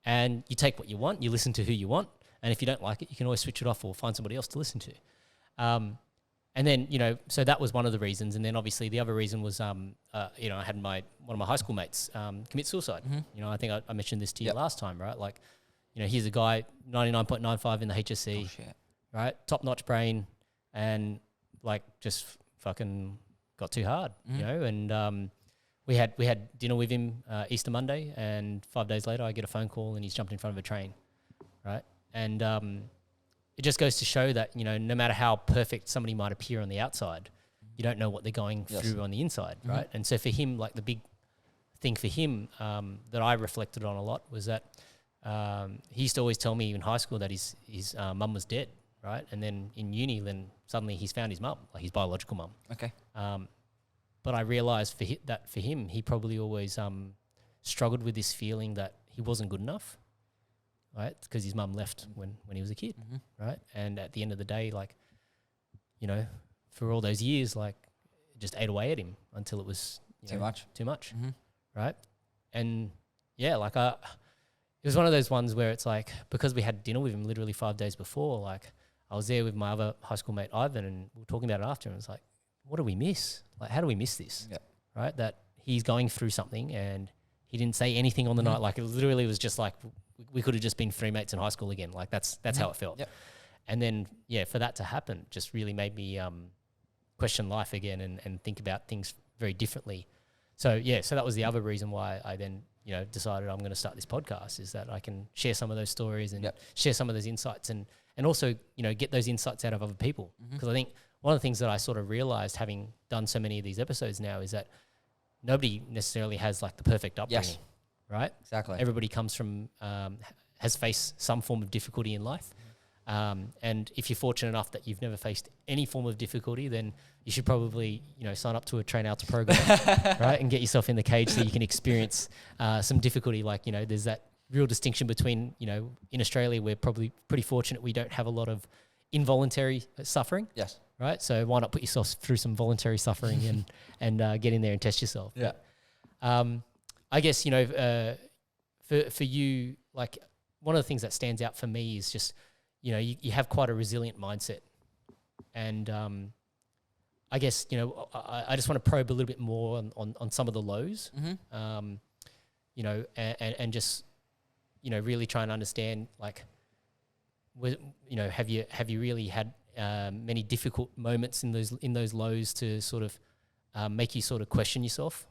And you take what you want, you listen to who you want, and if you don't like it, you can always switch it off or find somebody else to listen to. And then, you know, so that was one of the reasons. And then obviously the other reason was, you know, I had one of my high school mates commit suicide. You know, I think I mentioned this to you last time, right? Like, you know, here's a guy, 99.95 in the HSC, right? Top-notch brain, and like just fucking got too hard, you know? And we had dinner with him Easter Monday, and 5 days later I get a phone call and he's jumped in front of a train, right? And it just goes to show that, you know, no matter how perfect somebody might appear on the outside, you don't know what they're going through on the inside, right? And so for him, like the big thing for him that I reflected on a lot was that he used to always tell me in high school that his mum was dead, right? And then in uni, then suddenly he's found his mum, like his biological mum. Okay. But I realised that for him, he probably always struggled with this feeling that he wasn't good enough, right? Because his mum left when he was a kid, right? And at the end of the day, like, you know, for all those years, like, it just ate away at him until it was too much, right? And yeah, like it was one of those ones where it's like, because we had dinner with him literally 5 days before, like I was there with my other high school mate Ivan, and we were talking about it after, and it was like, what do we miss? Like, how do we miss this? Yeah. Right? That he's going through something and he didn't say anything on the night. Like, it literally was just like, we could have just been three mates in high school again. Like, that's how it felt. Yep. And then, for that to happen just really made me question life again and think about things very differently. So that was the other reason why I then, decided I'm going to start this podcast, is that I can share some of those stories and share some of those insights and also, get those insights out of other people. Because I think one of the things that I sort of realized, having done so many of these episodes now, is that nobody necessarily has like the perfect upbringing, right? Exactly. Everybody comes from, has faced some form of difficulty in life. And if you're fortunate enough that you've never faced any form of difficulty, then you should probably, sign up to a Train Outer program, right? And get yourself in the cage so you can experience some difficulty. Like, there's that real distinction between, in Australia, we're probably pretty fortunate we don't have a lot of involuntary suffering. Yes. Right? So why not put yourself through some voluntary suffering and get in there and test yourself? Yeah. I guess, for you, like, one of the things that stands out for me is just, you have quite a resilient mindset. And I guess, I just want to probe a little bit more on some of the lows, and just, really try and understand, like, have you really had many difficult moments in those lows to sort of make you sort of question yourself?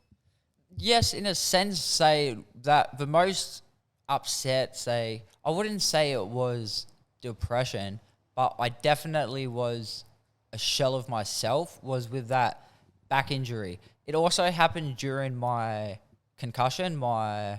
Yes, in a sense, say that the most upset, I wouldn't say it was depression, but I definitely was a shell of myself, was with that back injury. It also happened during my concussion, after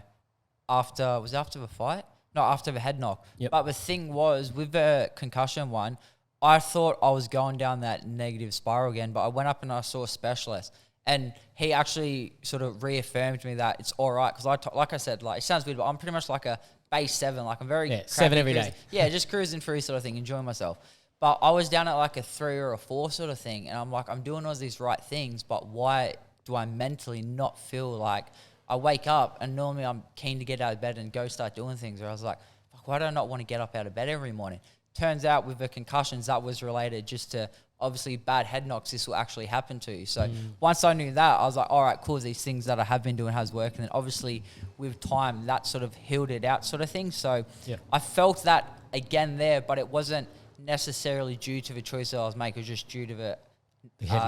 the fight? No, after the head knock. Yep. But the thing was, with the concussion one, I thought I was going down that negative spiral again, but I went up and I saw a specialist, and he actually sort of reaffirmed me that it's all right. Because like I said, like, it sounds weird, but I'm pretty much like a base 7. Like, I'm very 7 every day. Yeah, just cruising through sort of thing, enjoying myself. But I was down at like a 3 or a 4 sort of thing, and I'm like, I'm doing all these right things, but why do I mentally not feel like I wake up and normally I'm keen to get out of bed and go start doing things, or I was like, fuck, why do I not want to get up out of bed every morning? Turns out with the concussions, that was related just to obviously bad head knocks. This will actually happen to you. So once I knew that, I was like, all right, cool. These things that I have been doing has worked. And then obviously with time, that sort of healed it out sort of thing. So I felt that again there, but it wasn't necessarily due to the choice that I was making. It was just due to the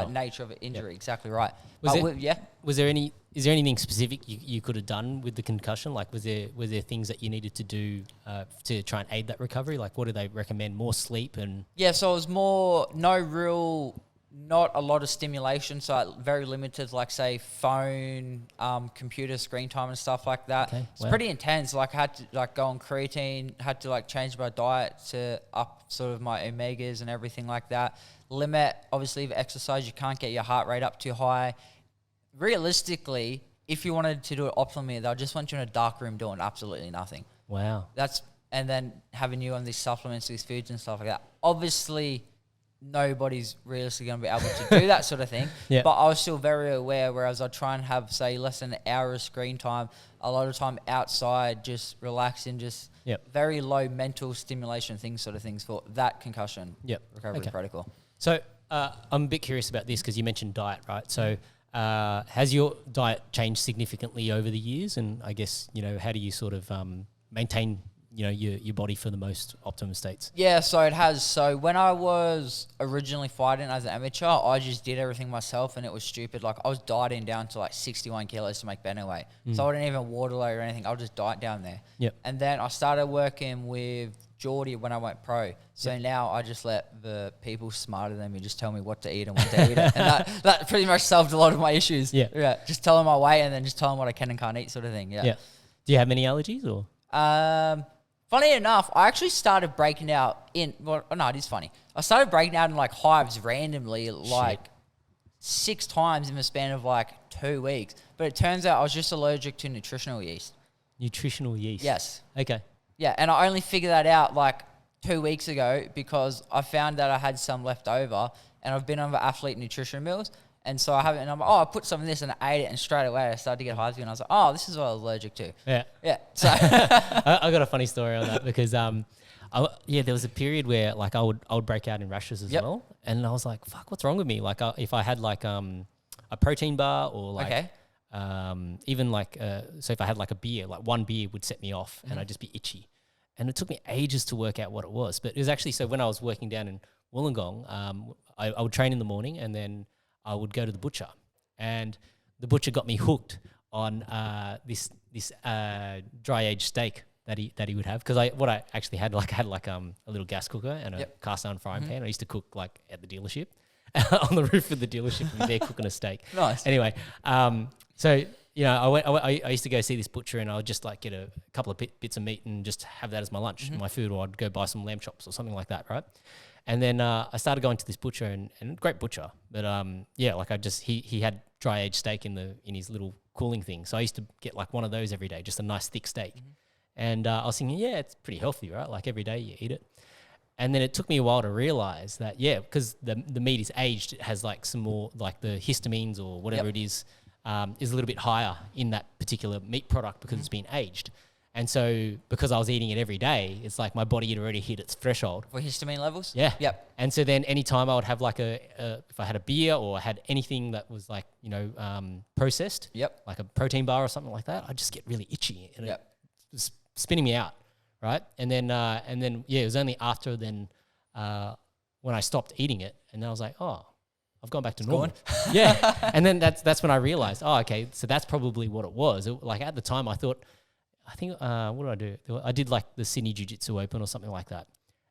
nature of the injury. Exactly right. Is there anything specific you could have done with the concussion? Like, was there things that you needed to do to try and aid that recovery? Like, what do they recommend? More sleep and... Yeah, so it was more, not a lot of stimulation, so very limited, like, say, phone, computer screen time and stuff like that. Okay, it's pretty intense. Like, I had to, like, go on creatine, had to, like, change my diet to up sort of my omegas and everything like that. Limit, obviously, the exercise. You can't get your heart rate up too high. Realistically, if you wanted to do it optimally, they'll just want you in a dark room doing absolutely nothing. Wow. And then having you on these supplements, these foods and stuff like that. Obviously, nobody's realistically going to be able to do that sort of thing. But I was still very aware, whereas I'd try and have, say, less than an hour of screen time, a lot of time outside, just relaxing, just very low mental stimulation things sort of things for that concussion recovery protocol. So I'm a bit curious about this because you mentioned diet, right? So has your diet changed significantly over the years? And I guess, how do you sort of maintain, your body for the most optimum states? Yeah, so it has. So when I was originally fighting as an amateur, I just did everything myself and it was stupid. Like, I was dieting down to like 61 kilos to make better weight. So I didn't even water load or anything. I'll just diet down there. And then I started working with Geordie when I went pro. So now I just let the people smarter than me just tell me what to eat and when to eat it. And that pretty much solved a lot of my issues. Just tell them my weight and then just tell them what I can and can't eat sort of thing. Do you have many allergies or? Funny enough, I actually started breaking out it is funny. I started breaking out in like hives randomly, like 6 times in the span of like 2 weeks. But it turns out I was just allergic to nutritional yeast. Nutritional yeast? Yes. Okay. Yeah, and I only figured that out like 2 weeks ago because I found that I had some left over and I've been on the athlete nutrition meals. And so I haven't, and I'm like, I put some in this and I ate it and straight away I started to get hives again. I was like, this is what I was allergic to. Yeah. So I got a funny story on that because there was a period where like I would break out in rashes as well, and I was like, fuck, what's wrong with me? Like if I had like a protein bar or like even like so if I had like a beer, like one beer would set me off, and I'd just be itchy, and it took me ages to work out what it was. But it was actually, so when I was working down in Wollongong, I would train in the morning, and then I would go to the butcher, and the butcher got me hooked on this dry aged steak that he would have, because I actually had a little gas cooker and a cast iron frying pan. I used to cook like at the dealership on the roof of the dealership, and there cooking a steak. Nice. Anyway, so I used to go see this butcher, and I would just like get a couple of bits of meat and just have that as my lunch, my food, or I'd go buy some lamb chops or something like that, right? And then I started going to this butcher, and great butcher, but he had dry aged steak in his little cooling thing, so I used to get like one of those every day, just a nice thick steak. And I was thinking, yeah, it's pretty healthy, right? Like every day you eat it. And then it took me a while to realize that, because the meat is aged, it has like some more, like the histamines or whatever it is a little bit higher in that particular meat product because it's been aged. And so because I was eating it every day, it's like my body had already hit its threshold. For histamine levels? Yeah. Yep. And so then anytime I would have like if I had a beer or had anything that was like, processed, like a protein bar or something like that, I'd just get really itchy. And it was spinning me out, right? And then it was only after then when I stopped eating it, and then I was like, oh, I've gone back to normal. Yeah. And then that's when I realized, oh, okay, so that's probably what it was. Like at the time I thought, what did I do? I did like the Sydney Jiu-Jitsu Open or something like that.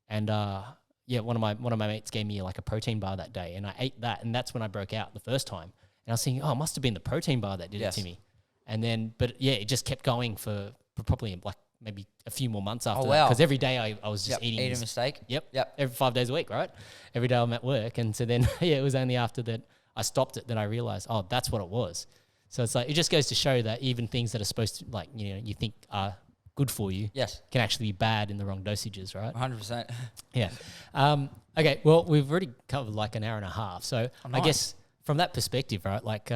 And one of my mates gave me like a protein bar that day, and I ate that, and that's when I broke out the first time. And I was thinking, oh, it must have been the protein bar that did it to me. And then, it just kept going for probably like maybe a few more months after that. Because every day I was just eating a mistake. Yep. Every 5 days a week, right? Every day I'm at work. And so then, it was only after that I stopped it that I realized, oh, that's what it was. So it's like, it just goes to show that even things that are supposed to, like, you think are good for you, can actually be bad in the wrong dosages, right? 100%. Yeah. Okay, well, we've already covered like an hour and a half. So I guess from that perspective, right, like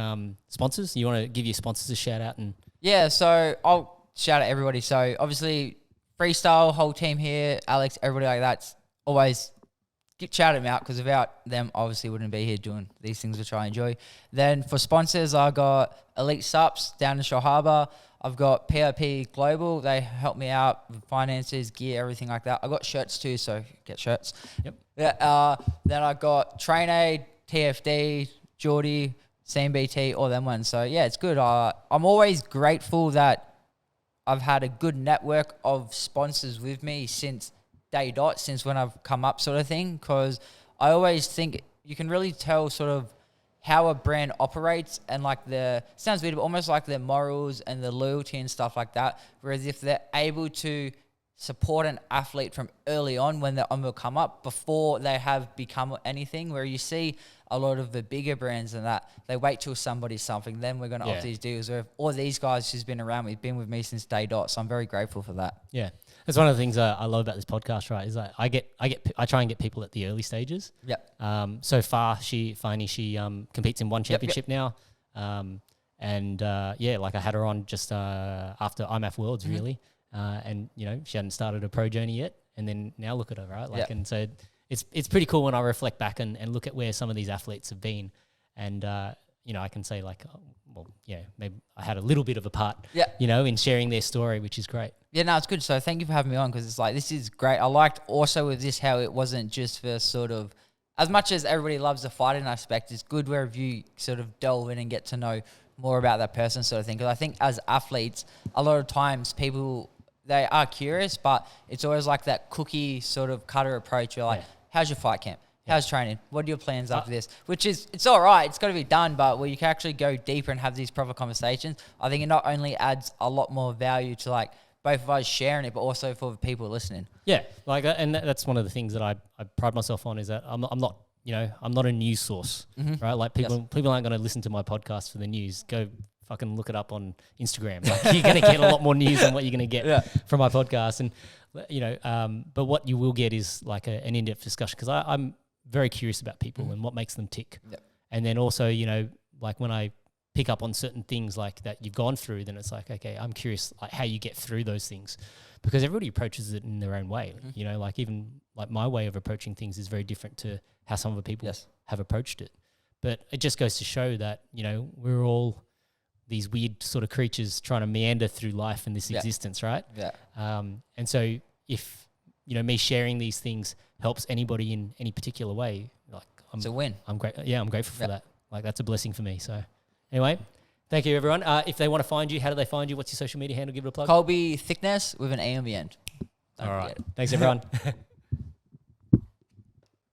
sponsors, you want to give your sponsors a shout out? And yeah, so I'll shout out everybody. So obviously Freestyle, whole team here, Alex, everybody like that's always shout them out, because without them, obviously wouldn't be here doing these things which I enjoy. Then for sponsors, I got Elite Sups down in Shore Harbour. I've got POP Global. They help me out with finances, gear, everything like that. I got shirts too, so get shirts. Yep. Yeah. Then I got Train Aid, TFD, Geordie, CMBT, all them ones. So yeah, it's good. I'm always grateful that I've had a good network of sponsors with me since day dot, since when I've come up, sort of thing, because I always think you can really tell sort of how a brand operates, and like sounds weird, but almost like their morals and the loyalty and stuff like that. Whereas if they're able to support an athlete from early on when they're on the come up before they have become anything, where you see a lot of the bigger brands and that, they wait till somebody's something, then we're going to offer these deals. Or all these guys who's been around me, been with me since day dot. So I'm very grateful for that. Yeah. That's one of the things I love about this podcast, right? Is like I try and get people at the early stages. Yep. So far, she competes in one championship now. Like I had her on just after IMAF Worlds, really. And she hadn't started a pro journey yet, and then now look at her, right? Like, and so it's pretty cool when I reflect back and look at where some of these athletes have been, and I can say like, maybe I had a little bit of a part, in sharing their story, which is great. Yeah, no, it's good. So thank you for having me on, because it's like, this is great. I liked also with this how it wasn't just for sort of, as much as everybody loves the fighting aspect, it's good where you sort of delve in and get to know more about that person, sort of thing. Because I think as athletes, a lot of times people, they are curious, but it's always like that cookie sort of cutter approach. You're like, how's your fight camp? How's training? What are your plans after this? Which is, it's all right. It's got to be done, but where you can actually go deeper and have these proper conversations, I think it not only adds a lot more value to like both of us sharing it, but also for the people listening. Yeah, like, and that's one of the things that I pride myself on, is that I'm not a news source, right? Like people aren't going to listen to my podcast for the news. Go fucking look it up on Instagram. Like, you're going to get a lot more news than what you're going to get from my podcast. And, but what you will get is like an in-depth discussion, because I'm very curious about people and what makes them tick. Yep. And then also, like when I pick up on certain things like that you've gone through, then it's like, okay, I'm curious like how you get through those things, because everybody approaches it in their own way. You know, like even like my way of approaching things is very different to how some other people have approached it. But it just goes to show that, you know, we're all these weird sort of creatures trying to meander through life and this existence, right? Yeah. And so if, you know, me sharing these things helps anybody in any particular way, like It's a win. I'm great. Yeah, I'm grateful for that. Like that's a blessing for me. So anyway, thank you everyone. If they want to find you, how do they find you? What's your social media handle? Give it a plug. Colby Thickness with an A on the end. All right. Thanks everyone.